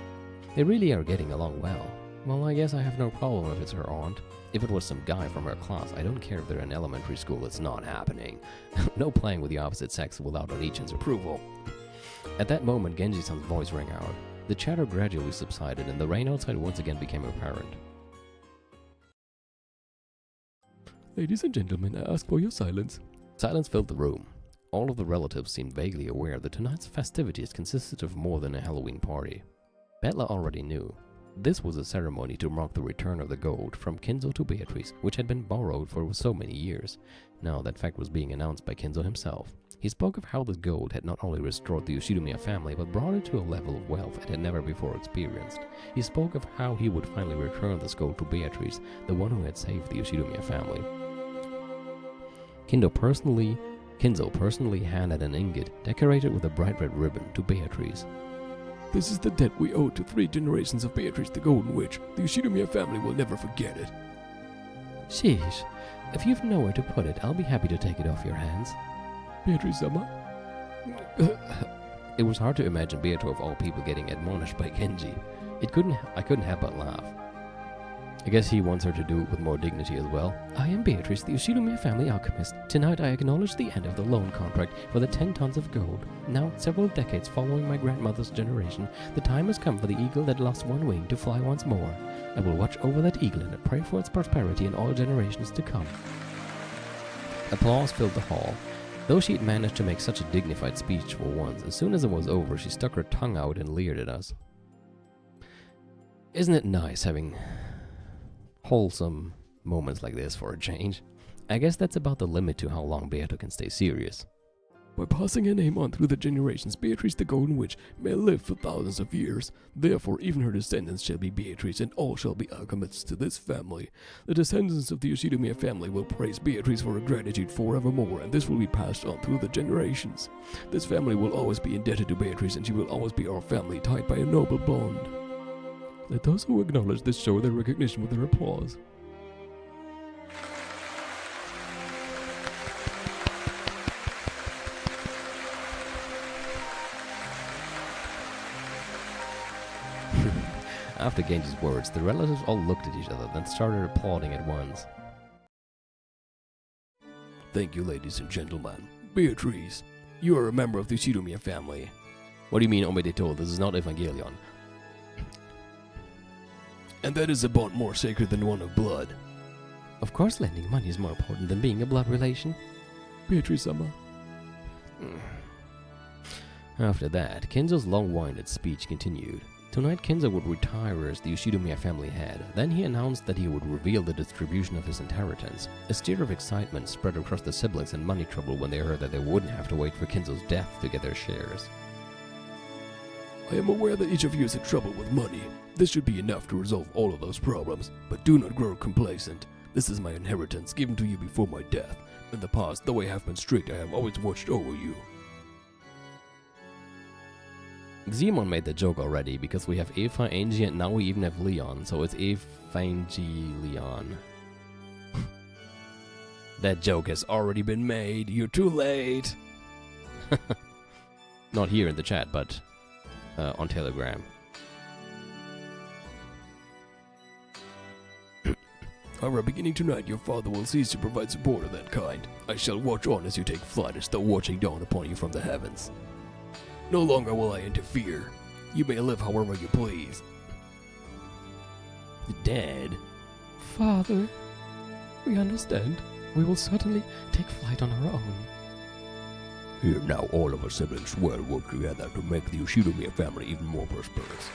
They really are getting along well. Well, I guess I have no problem if it's her aunt. If it was some guy from her class, I don't care if they're in elementary school, it's not happening. No playing with the opposite sex without Oni-chan's approval. At that moment, Genji-san's voice rang out. The chatter gradually subsided, and the rain outside once again became apparent. Ladies and gentlemen, I ask for your silence. Silence filled the room. All of the relatives seemed vaguely aware that tonight's festivities consisted of more than a Halloween party. Betla already knew. This was a ceremony to mark the return of the gold from Kinzo to Beatrice, which had been borrowed for so many years. Now that fact was being announced by Kinzo himself. He spoke of how this gold had not only restored the Yoshidomiya family, but brought it to a level of wealth it had never before experienced. He spoke of how he would finally return this gold to Beatrice, the one who had saved the Yoshidomiya family. Kinzo personally handed an ingot decorated with a bright red ribbon to Beatrice. This is the debt we owe to 3 generations of Beatrice the Golden Witch. The Yoshidomiya family will never forget it. Sheesh. If you've nowhere to put it, I'll be happy to take it off your hands. Beatrice-sama? It was hard to imagine Beato of all people getting admonished by Genji. I couldn't help but laugh. I guess he wants her to do it with more dignity as well. I am Beatrice, the Ushinomiya family alchemist. Tonight I acknowledge the end of the loan contract for the 10 tons of gold. Now, several decades following my grandmother's generation, the time has come for the eagle that lost one wing to fly once more. I will watch over that eagle and pray for its prosperity in all generations to come. Applause filled the hall. Though she had managed to make such a dignified speech for once, as soon as it was over, she stuck her tongue out and leered at us. Isn't it nice having wholesome moments like this for a change? I guess that's about the limit to how long Beato can stay serious. By passing her name on through the generations, Beatrice the Golden Witch may live for thousands of years. Therefore, even her descendants shall be Beatrice, and all shall be alchemists to this family. The descendants of the Ushinomiya family will praise Beatrice for her gratitude forevermore, and this will be passed on through the generations. This family will always be indebted to Beatrice, and she will always be our family, tied by a noble bond. Let those who acknowledge this show their recognition with their applause. After Genji's words, the relatives all looked at each other, then started applauding at once. Thank you, ladies and gentlemen. Beatrice, you are a member of the Ushinomiya family. What do you mean, Omedeto? This is not Evangelion. And that is a bond more sacred than one of blood. Of course lending money is more important than being a blood relation. Beatrice-sama. After that, Kenzo's long-winded speech continued. Tonight Kenzo would retire as the Ushinomiya family head. Then he announced that he would reveal the distribution of his inheritance. A stir of excitement spread across the siblings in money trouble when they heard that they wouldn't have to wait for Kenzo's death to get their shares. I am aware that each of you is in trouble with money. This should be enough to resolve all of those problems, but do not grow complacent. This is my inheritance given to you before my death. In the past, though I have been strict, I have always watched over you. Xemon made the joke already because we have Eva, Angie, and now we even have Leon, so it's Evangelion. That joke has already been made. You're too late. Not here in the chat, but on Telegram. However, beginning tonight, your father will cease to provide support of that kind. I shall watch on as you take flight, as though watching down upon you from the heavens. No longer will I interfere. You may live however you please. Dad? Father, we understand. We will certainly take flight on our own. Here now, all of our siblings will work together to make the Ushinomiya family even more prosperous.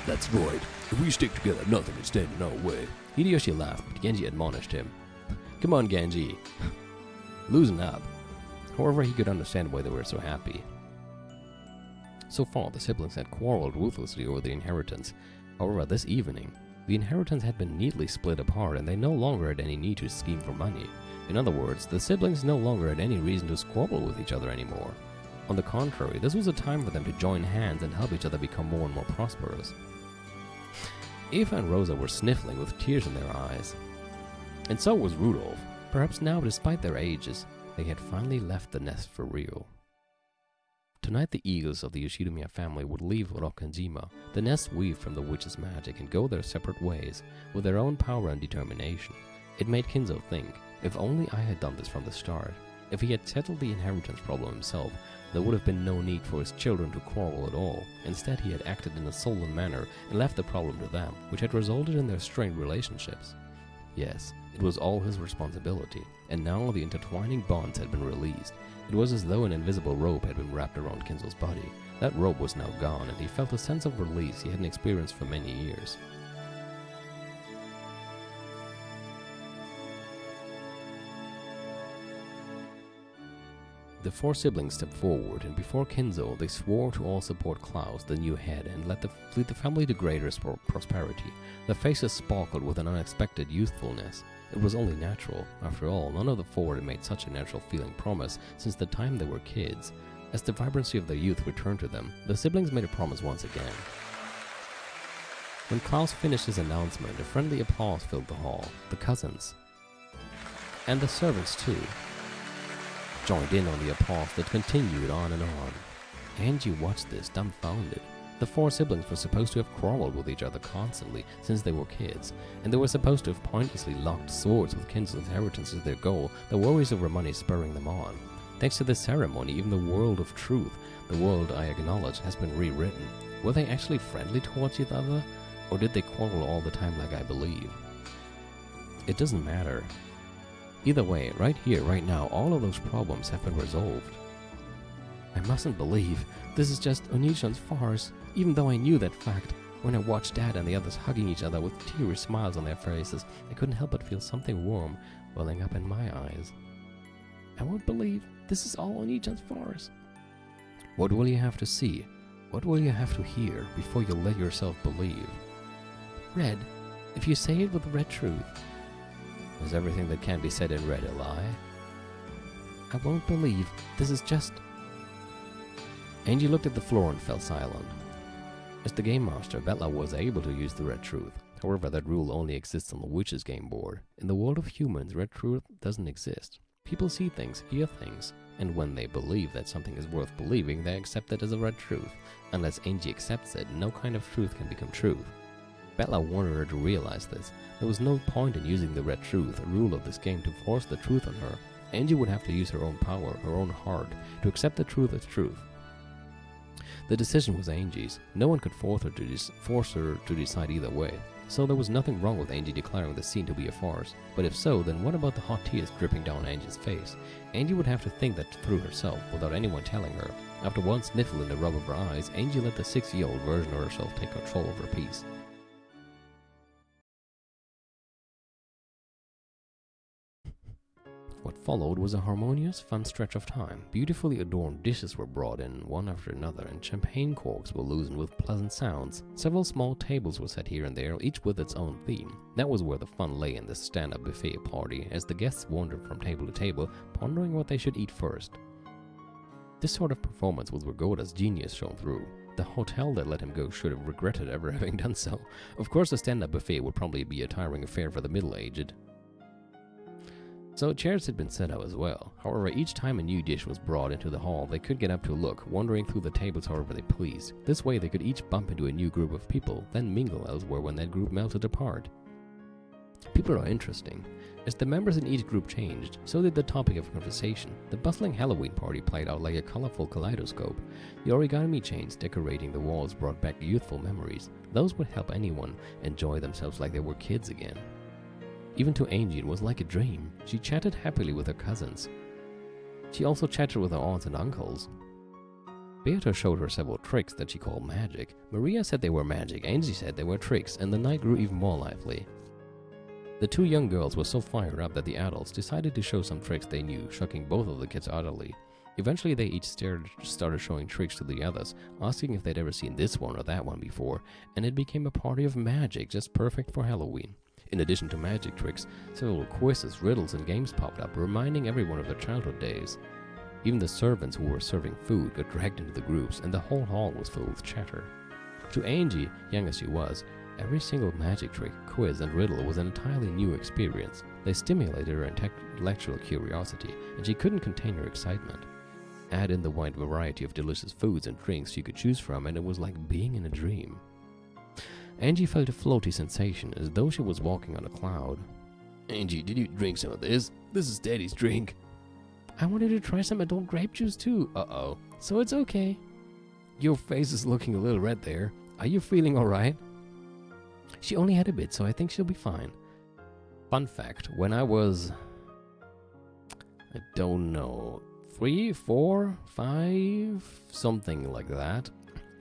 That's right. If we stick together, nothing can stand in our way. Hideyoshi laughed, but Genji admonished him. Come on, Genji. Loosen up. However, he could understand why they were so happy. So far, the siblings had quarreled ruthlessly over the inheritance. However, this evening, the inheritance had been neatly split apart and they no longer had any need to scheme for money. In other words, the siblings no longer had any reason to squabble with each other anymore. On the contrary, this was a time for them to join hands and help each other become more and more prosperous. Eva and Rosa were sniffling with tears in their eyes. And so was Rudolph. Perhaps now, despite their ages, they had finally left the nest for real. Tonight the eagles of the Ushinomiya family would leave Orokanjima, the nest weaved from the witch's magic, and go their separate ways, with their own power and determination. It made Kinzo think, if only I had done this from the start. If he had settled the inheritance problem himself, there would have been no need for his children to quarrel at all. Instead, he had acted in a sullen manner and left the problem to them, which had resulted in their strained relationships. Yes, it was all his responsibility, and now the intertwining bonds had been released. It was as though an invisible rope had been wrapped around Kinzo's body. That rope was now gone, and he felt a sense of release he hadn't experienced for many years. The four siblings stepped forward, and before Kinzo, they swore to all support Klaus, the new head, and lead the family to greater prosperity. Their faces sparkled with an unexpected youthfulness. It was only natural. After all, none of the four had made such a natural-feeling promise since the time they were kids. As the vibrancy of their youth returned to them, the siblings made a promise once again. When Klaus finished his announcement, a friendly applause filled the hall. The cousins, and the servants too, joined in on the applause that continued on and on. Angie watched this dumbfounded. The four siblings were supposed to have quarreled with each other constantly since they were kids, and they were supposed to have pointlessly locked swords with Kinsley's inheritance as their goal, the worries over money spurring them on. Thanks to this ceremony, even the world of truth, the world I acknowledge, has been rewritten. Were they actually friendly towards each other, or did they quarrel all the time like I believe? It doesn't matter. Either way, right here, right now, all of those problems have been resolved. I mustn't believe this is just Onichan's farce, even though I knew that fact. When I watched Dad and the others hugging each other with teary smiles on their faces, I couldn't help but feel something warm welling up in my eyes. I won't believe this is all Onichan's farce. What will you have to see? What will you have to hear before you let yourself believe? Red, if you say it with red truth. Is everything that can be said in red a lie? I won't believe this is just... Angie looked at the floor and fell silent. As the game master, Bella was able to use the red truth. However, that rule only exists on the witch's game board. In the world of humans, red truth doesn't exist. People see things, hear things, and when they believe that something is worth believing, they accept it as a red truth. Unless Angie accepts it, no kind of truth can become truth. Bella wanted her to realize this. There was no point in using the red truth, a rule of this game, to force the truth on her. Angie would have to use her own power, her own heart, to accept the truth as truth. The decision was Angie's. No one could force her to decide either way. So there was nothing wrong with Angie declaring the scene to be a farce. But if so, then what about the hot tears dripping down Angie's face? Angie would have to think that through herself, without anyone telling her. After one sniffle in the rub of her eyes, Angie let the 6-year-old version of herself take control of her peace. What followed was a harmonious, fun stretch of time. Beautifully adorned dishes were brought in, one after another, and champagne corks were loosened with pleasant sounds. Several small tables were set here and there, each with its own theme. That was where the fun lay in this stand-up buffet party, as the guests wandered from table to table, pondering what they should eat first. This sort of performance was where Goda's genius shone through. The hotel that let him go should have regretted ever having done so. Of course, a stand-up buffet would probably be a tiring affair for the middle-aged. So chairs had been set out as well. However, each time a new dish was brought into the hall, they could get up to look, wandering through the tables however they pleased. This way they could each bump into a new group of people, then mingle elsewhere when that group melted apart. People are interesting. As the members in each group changed, so did the topic of conversation. The bustling Halloween party played out like a colorful kaleidoscope. The origami chains decorating the walls brought back youthful memories. Those would help anyone enjoy themselves like they were kids again. Even to Angie, it was like a dream. She chatted happily with her cousins. She also chatted with her aunts and uncles. Beata showed her several tricks that she called magic. Maria said they were magic, Angie said they were tricks, and the night grew even more lively. The two young girls were so fired up that the adults decided to show some tricks they knew, shocking both of the kids utterly. Eventually they each started showing tricks to the others, asking if they'd ever seen this one or that one before, and it became a party of magic, just perfect for Halloween. In addition to magic tricks, several quizzes, riddles, and games popped up, reminding everyone of their childhood days. Even the servants who were serving food got dragged into the groups, and the whole hall was filled with chatter. To Angie, young as she was, every single magic trick, quiz, and riddle was an entirely new experience. They stimulated her intellectual curiosity, and she couldn't contain her excitement. Add in the wide variety of delicious foods and drinks she could choose from, and it was like being in a dream. Angie felt a floaty sensation, as though she was walking on a cloud. Angie, did you drink some of this? This is Daddy's drink. I wanted to try some adult grape juice too. Uh-oh. So it's okay. Your face is looking a little red there. Are you feeling alright? She only had a bit, so I think she'll be fine. Fun fact, when I was... I don't know... 3, 4, 5... something like that,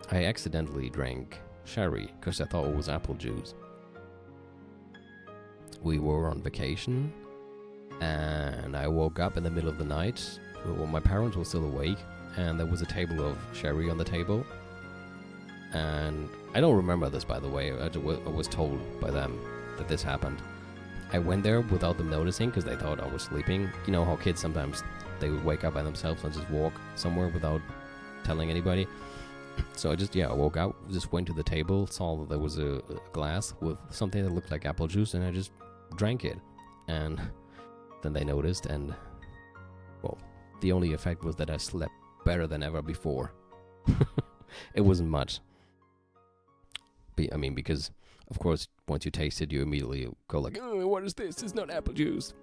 I accidentally drank sherry because I thought it was apple juice. We were on vacation and I woke up in the middle of the night. Well, my parents were still awake and there was a table of sherry on the table, and I don't remember this, by the way. I was told by them that this happened. I went there without them noticing because they thought I was sleeping. You know how kids sometimes they would wake up by themselves and just walk somewhere without telling anybody. So I woke up, just went to the table, saw that there was a glass with something that looked like apple juice, and I just drank it. And then they noticed, and, well, the only effect was that I slept better than ever before. It wasn't much. I mean, because, of course, once you taste it, you immediately go like, Oh, what is this? It's not apple juice.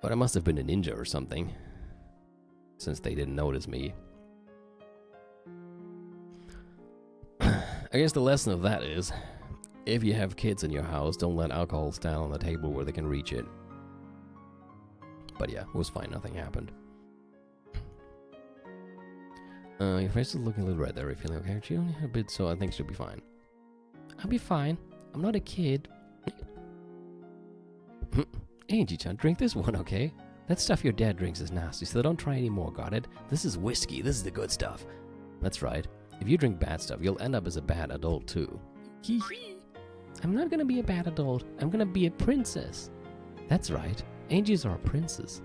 but I must have been a ninja or something, since they didn't notice me. I guess the lesson of that is, if you have kids in your house, don't let alcohol stand on the table where they can reach it. But yeah, it was fine, nothing happened. Your face is looking a little red there. Are you feeling okay? She only had a bit, so I think she'll be fine. I'll be fine. I'm not a kid. Angie-chan, drink this one, okay? That stuff your dad drinks is nasty, so don't try any more, got it? This is whiskey. This is the good stuff. That's right. If you drink bad stuff, you'll end up as a bad adult, too. I'm not gonna be a bad adult. I'm gonna be a princess. That's right. Angies are a princess.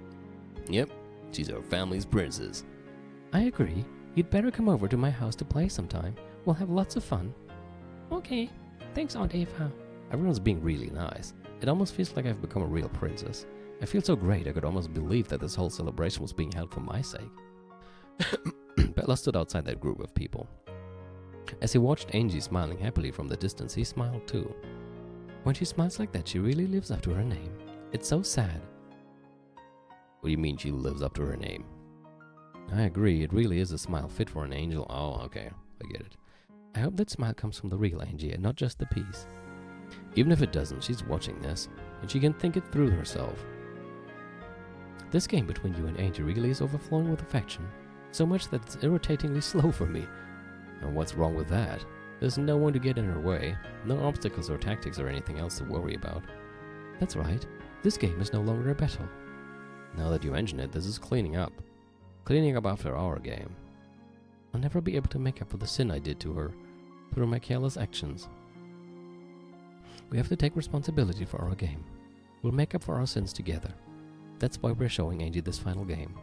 Yep, she's our family's princess. I agree. You'd better come over to my house to play sometime. We'll have lots of fun. Okay. Thanks, Aunt Eva. Everyone's being really nice. It almost feels like I've become a real princess. I feel so great I could almost believe that this whole celebration was being held for my sake. Bella stood outside that group of people. As he watched Angie smiling happily from the distance, he smiled too. When she smiles like that, she really lives up to her name. It's so sad. What do you mean she lives up to her name? I agree, it really is a smile fit for an angel. Oh, okay, I get it. I hope that smile comes from the real Angie and not just the piece. Even if it doesn't, she's watching this, and she can think it through herself. This game between you and Angie really is overflowing with affection, so much that it's irritatingly slow for me. And what's wrong with that? There's no one to get in her way, no obstacles or tactics or anything else to worry about. That's right, this game is no longer a battle. Now that you mention it, this is cleaning up. Cleaning up after our game. I'll never be able to make up for the sin I did to her through my careless actions. We have to take responsibility for our game. We'll make up for our sins together. That's why we're showing Angie this final game.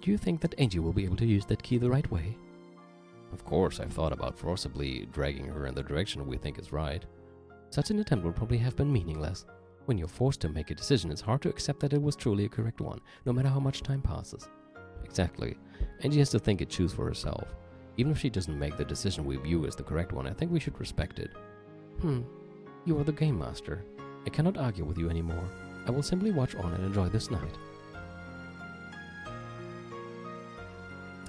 Do you think that Angie will be able to use that key the right way? Of course, I've thought about forcibly dragging her in the direction we think is right. Such an attempt would probably have been meaningless. When you're forced to make a decision, it's hard to accept that it was truly a correct one, no matter how much time passes. Exactly. Angie has to think and choose for herself. Even if she doesn't make the decision we view as the correct one, I think we should respect it. You are the game master. I cannot argue with you anymore. I will simply watch on and enjoy this night.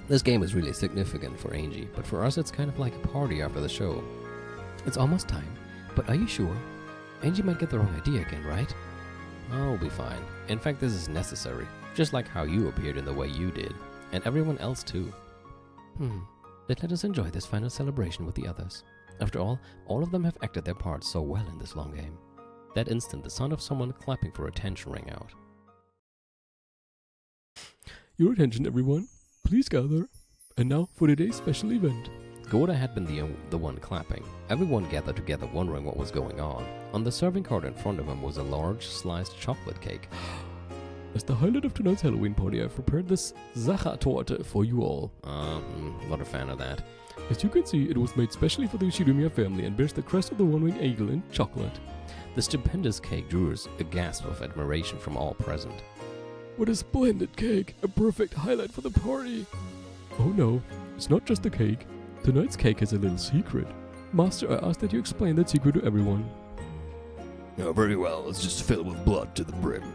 This game is really significant for Angie, but for us it's kind of like a party after the show. It's almost time, but are you sure? Angie might get the wrong idea again, right? I'll be fine. In fact, this is necessary, just like how you appeared in the way you did, and everyone else too. Let us enjoy this final celebration with the others. After all of them have acted their parts so well in this long game. That instant, the sound of someone clapping for attention rang out. Your attention, everyone. Please gather. And now for today's special event. Goda had been the one clapping. Everyone gathered together wondering what was going on. On the serving cart in front of him was a large sliced chocolate cake. As the highlight of tonight's Halloween party, I've prepared this Sachertorte for you all. Not a fan of that. As you can see, it was made specially for the Shidomiya family and bears the crest of the one-winged eagle in chocolate. The stupendous cake drew a gasp of admiration from all present. What a splendid cake! A perfect highlight for the party! Oh no, it's not just the cake. Tonight's cake has a little secret. Master, I ask that you explain that secret to everyone. Oh, very well, it's just filled with blood to the brim.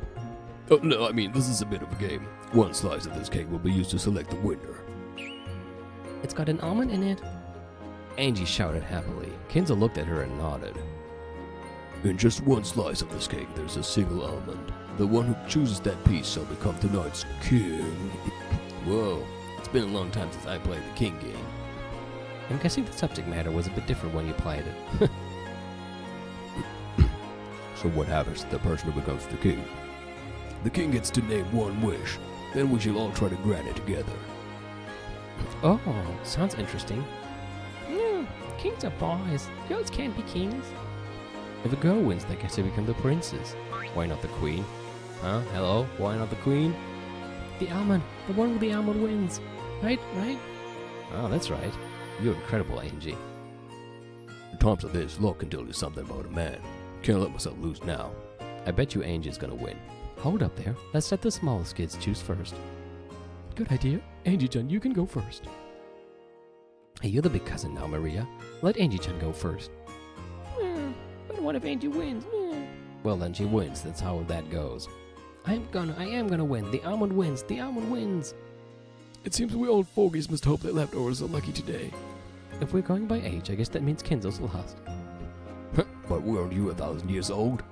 Oh no, I mean, this is a bit of a game. One slice of this cake will be used to select the winner. It's got an almond in it. Angie shouted happily. Kinzo looked at her and nodded. In just one slice of this cake, there's a single almond. The one who chooses that piece shall become tonight's king. Whoa, it's been a long time since I played the king game. I'm guessing the subject matter was a bit different when you played it. So what happens to the person who becomes the king? The king gets to name one wish, then we shall all try to grant it together. Oh, sounds interesting. No, kings are boys. Girls can't be kings. If a girl wins, they get to become the princess. Why not the queen? Huh? Hello? Why not the queen? The almond. The one with the almond wins. Right? Oh, that's right. You're incredible, Angie. In times like this, luck can tell you something about a man. Can't let myself loose now. I bet you Angie's gonna win. Hold up there. Let's let the smallest kids choose first. Good idea. Angie-chan, you can go first. Hey, you're the big cousin now, Maria. Let Angie-chan go first. But what if Angie wins? Well, then she wins. That's how that goes. I am gonna win. The almond wins. The almond wins. It seems we old fogies must hope that leftovers are lucky today. If we're going by age, I guess that means Kinzo's lost. But weren't you 1,000 years old?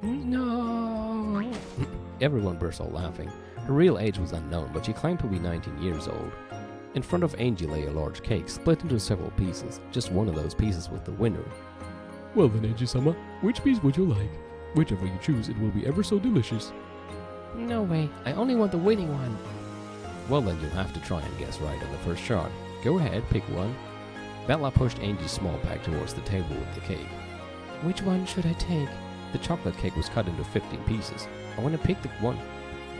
No. Everyone burst out laughing. Her real age was unknown, but she claimed to be 19 years old. In front of Angie lay a large cake, split into several pieces. Just one of those pieces was the winner. Well then, Angie-sama, which piece would you like? Whichever you choose, it will be ever so delicious. No way. I only want the winning one. Well, then you'll have to try and guess right on the first shot. Go ahead, pick one. Bella pushed Angie's small bag towards the table with the cake. Which one should I take? The chocolate cake was cut into 15 pieces. I want to pick the one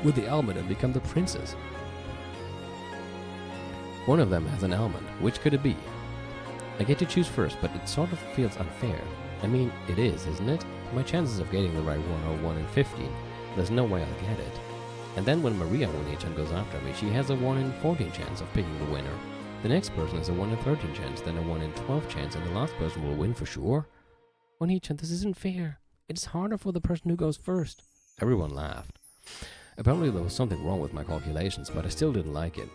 with the almond and become the princess. One of them has an almond. Which could it be? I get to choose first, but it sort of feels unfair. I mean, it is, isn't it? My chances of getting the right one are 1 in 15. There's no way I'll get it. And then when Maria Woniachan goes after me, she has a 1 in 14 chance of picking the winner. The next person has a 1 in 13 chance, then a 1 in 12 chance, and the last person will win for sure. Woniachan, this isn't fair. It's harder for the person who goes first. Everyone laughed. Apparently there was something wrong with my calculations, but I still didn't like it.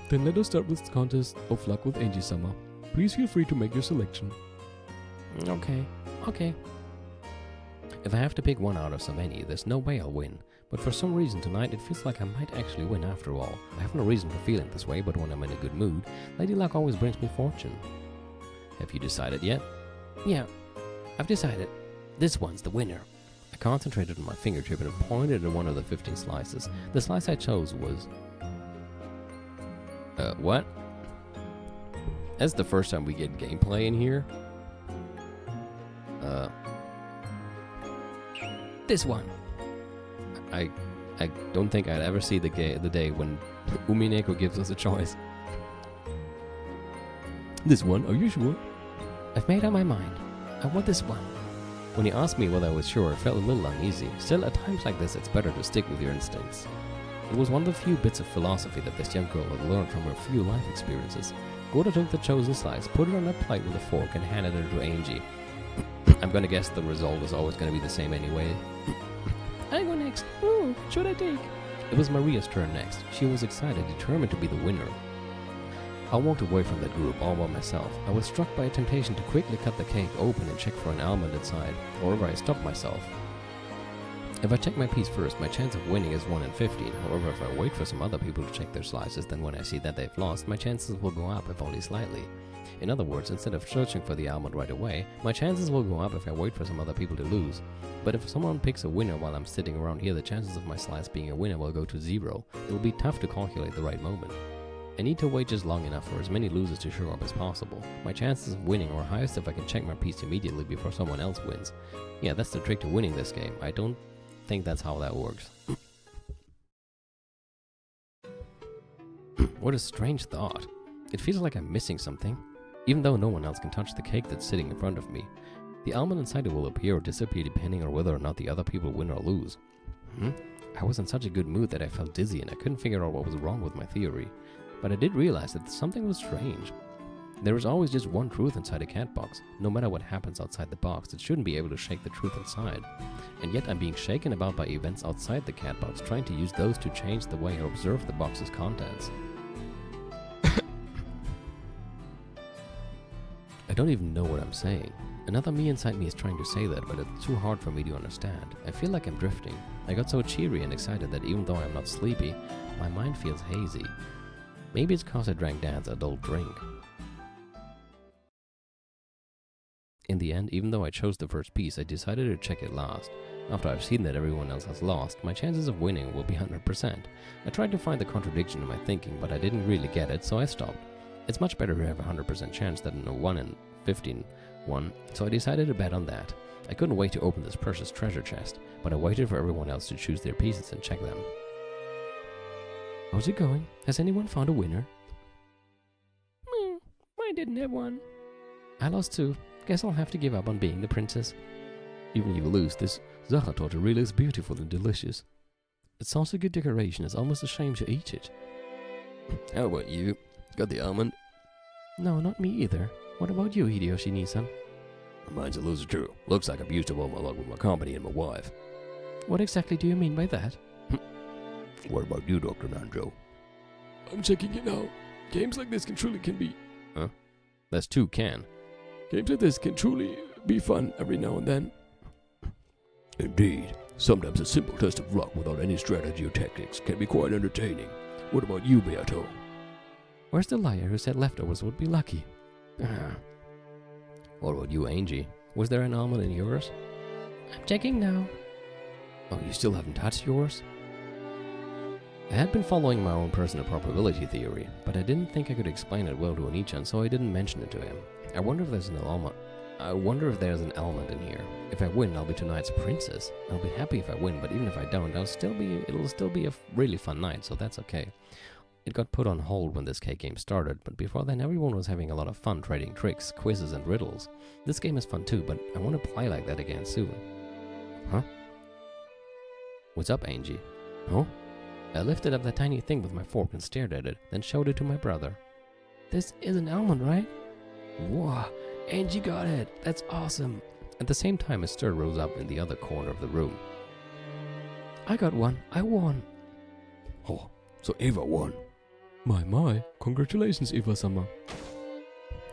Then let us start with the contest of luck with Angie-sama. Please feel free to make your selection. Okay. If I have to pick one out of so many, there's no way I'll win. But for some reason tonight, it feels like I might actually win after all. I have no reason for feeling this way, but when I'm in a good mood, Lady Luck always brings me fortune. Have you decided yet? Yeah, I've decided. This one's the winner. I concentrated on my fingertip and pointed at one of the 15 slices. The slice I chose was... what? That's the first time we get gameplay in here? This one. I don't think I'd ever see the day when Umineko gives us a choice. This one, are you sure? I've made up my mind. I want this one. When he asked me whether I was sure, I felt a little uneasy. Still, at times like this, it's better to stick with your instincts. It was one of the few bits of philosophy that this young girl had learned from her few life experiences. Gora took the chosen slice, put it on a plate with a fork, and handed it to Angie. I'm gonna guess the result is always gonna be the same anyway. I go next. Ooh, should I take? It was Maria's turn next. She was excited, determined to be the winner. I walked away from that group all by myself. I was struck by a temptation to quickly cut the cake open and check for an almond inside. However, I stopped myself. If I check my piece first, my chance of winning is 1 in 15. However, if I wait for some other people to check their slices, then when I see that they've lost, my chances will go up, if only slightly. In other words, instead of searching for the almond right away, my chances will go up if I wait for some other people to lose. But if someone picks a winner while I'm sitting around here, the chances of my slice being a winner will go to 0. It will be tough to calculate the right moment. I need to wait just long enough for as many losers to show up as possible. My chances of winning are highest if I can check my piece immediately before someone else wins. Yeah, that's the trick to winning this game. I don't think that's how that works. What a strange thought. It feels like I'm missing something, even though no one else can touch the cake that's sitting in front of me. The almond inside it will appear or disappear depending on whether or not the other people win or lose. I was in such a good mood that I felt dizzy and I couldn't figure out what was wrong with my theory. But I did realize that something was strange. There is always just one truth inside a cat box. No matter what happens outside the box, it shouldn't be able to shake the truth inside. And yet I'm being shaken about by events outside the cat box, trying to use those to change the way I observe the box's contents. I don't even know what I'm saying. Another me inside me is trying to say that, but it's too hard for me to understand. I feel like I'm drifting. I got so cheery and excited that even though I'm not sleepy, my mind feels hazy. Maybe it's cause I drank Dad's adult drink. In the end, even though I chose the first piece, I decided to check it last. After I've seen that everyone else has lost, my chances of winning will be 100%. I tried to find the contradiction in my thinking, but I didn't really get it, so I stopped. It's much better to have a 100% chance than a 1 in 15 one, so I decided to bet on that. I couldn't wait to open this precious treasure chest, but I waited for everyone else to choose their pieces and check them. How's it going? Has anyone found a winner? I didn't have one. I lost too. Guess I'll have to give up on being the princess. Even if you lose, this Zaha torta really is beautiful and delicious. It's such a good decoration, it's almost a shame to eat it. How about you? Got the almond? No, not me either. What about you, Hideyoshi-Nisan? Mine's a loser too. Looks like I've used up all my luck with my company and my wife. What exactly do you mean by that? What about you, Dr. Nanjo? I'm checking it now. Games like this can be. That's two can. Games like this can truly be fun every now and then. Indeed. Sometimes a simple test of luck without any strategy or tactics can be quite entertaining. What about you, Beato? Where's the liar who said leftovers would be lucky? What about you, Angie? Was there an almond in yours? I'm checking now. Oh, you still haven't touched yours? I had been following my own personal probability theory, but I didn't think I could explain it well to Onichan, so I didn't mention it to him. I wonder if there's an almond in here. If I win, I'll be tonight's princess. I'll be happy if I win, but even if I don't, it'll still be a really fun night, so that's okay. It got put on hold when this cake game started, but before then everyone was having a lot of fun trading tricks, quizzes, and riddles. This game is fun too, but I want to play like that again soon. Huh? What's up, Angie? Huh? I lifted up the tiny thing with my fork and stared at it, then showed it to my brother. This is an almond, right? Whoa, Angie got it! That's awesome! At the same time, a stir rose up in the other corner of the room. I got one. I won. Oh, so Eva won. My, congratulations, Eva-sama.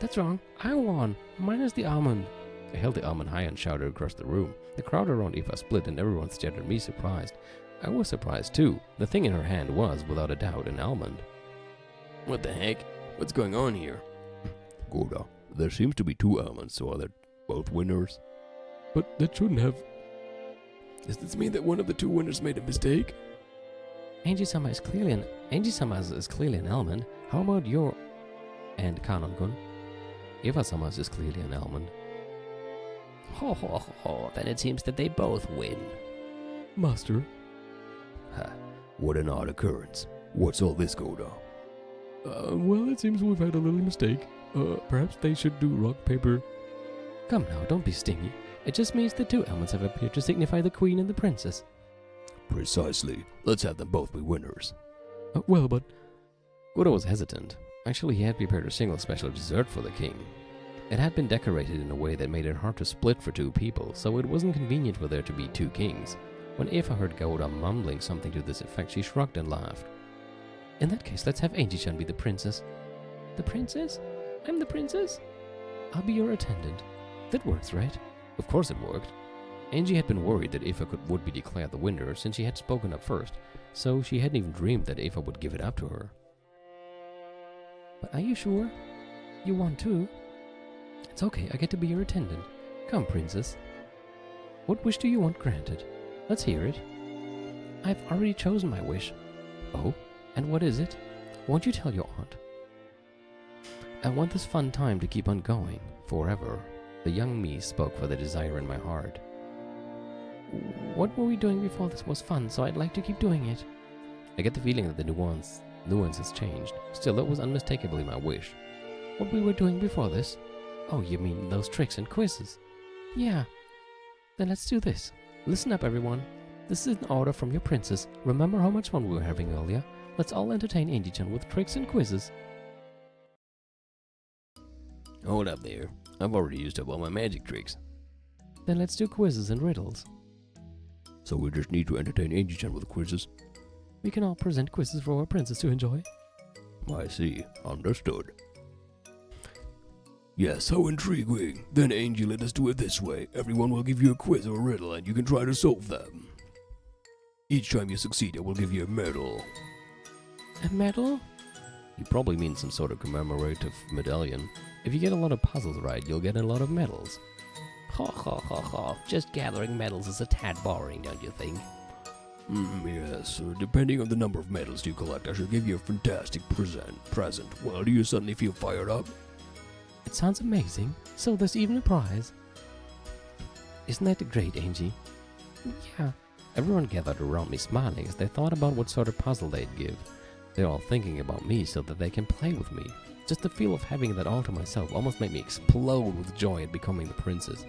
That's wrong. I won. Mine is the almond. I held the almond high and shouted across the room. The crowd around Eva split and everyone stared at me surprised. I was surprised too. The thing in her hand was, without a doubt, an almond. What the heck? What's going on here? Goda, there seems to be two almonds, so are they both winners? But that shouldn't have. Does this mean that one of the two winners made a mistake? Angie-sama is clearly an almond. How about your... And Kanon-kun? Eva-sama's is clearly an almond. Ho ho ho ho, then it seems that they both win. Master. Ha, what an odd occurrence. What's all this, Goda? Well, it seems we've had a little mistake. Perhaps they should do rock, paper. Come now, don't be stingy. It just means the two almonds have appeared to signify the queen and the princess. Precisely. Let's have them both be winners. Well, but... Goda was hesitant. Actually, he had prepared a single special dessert for the king. It had been decorated in a way that made it hard to split for two people, so it wasn't convenient for there to be two kings. When Eva heard Goda mumbling something to this effect, she shrugged and laughed. In that case, let's have Angie-chan be the princess. The princess? I'm the princess? I'll be your attendant. That works, right? Of course it worked. Angie had been worried that Eva would be declared the winner since she had spoken up first, so she hadn't even dreamed that Eva would give it up to her. But are you sure? You won too? It's okay, I get to be your attendant. Come, princess. What wish do you want granted? Let's hear it. I've already chosen my wish. Oh? And what is it? Won't you tell your aunt? I want this fun time to keep on going, forever. The young me spoke for the desire in my heart. What were we doing before this was fun, so I'd like to keep doing it. I get the feeling that the nuance has changed. Still, it was unmistakably my wish. What we were doing before this? Oh, you mean those tricks and quizzes? Yeah. Then let's do this. Listen up, everyone. This is an order from your princess. Remember how much fun we were having earlier? Let's all entertain Angie-chan with tricks and quizzes. Hold up there. I've already used up all my magic tricks. Then let's do quizzes and riddles. So we just need to entertain Angie-chan with quizzes? We can all present quizzes for our princess to enjoy. I see. Understood. Yes, how intriguing. Then, Angie, let us do it this way. Everyone will give you a quiz or a riddle, and you can try to solve them. Each time you succeed, I will give you a medal. A medal? You probably mean some sort of commemorative medallion. If you get a lot of puzzles right, you'll get a lot of medals. Ha ha ha ha. Just gathering medals is a tad boring, don't you think? Yes. Depending on the number of medals you collect, I shall give you a fantastic present. Well, do you suddenly feel fired up? It sounds amazing. So there's even a prize. Isn't that great, Angie? Yeah. Everyone gathered around me smiling as they thought about what sort of puzzle they'd give. They're all thinking about me so that they can play with me. Just the feel of having that all to myself almost made me explode with joy at becoming the princess.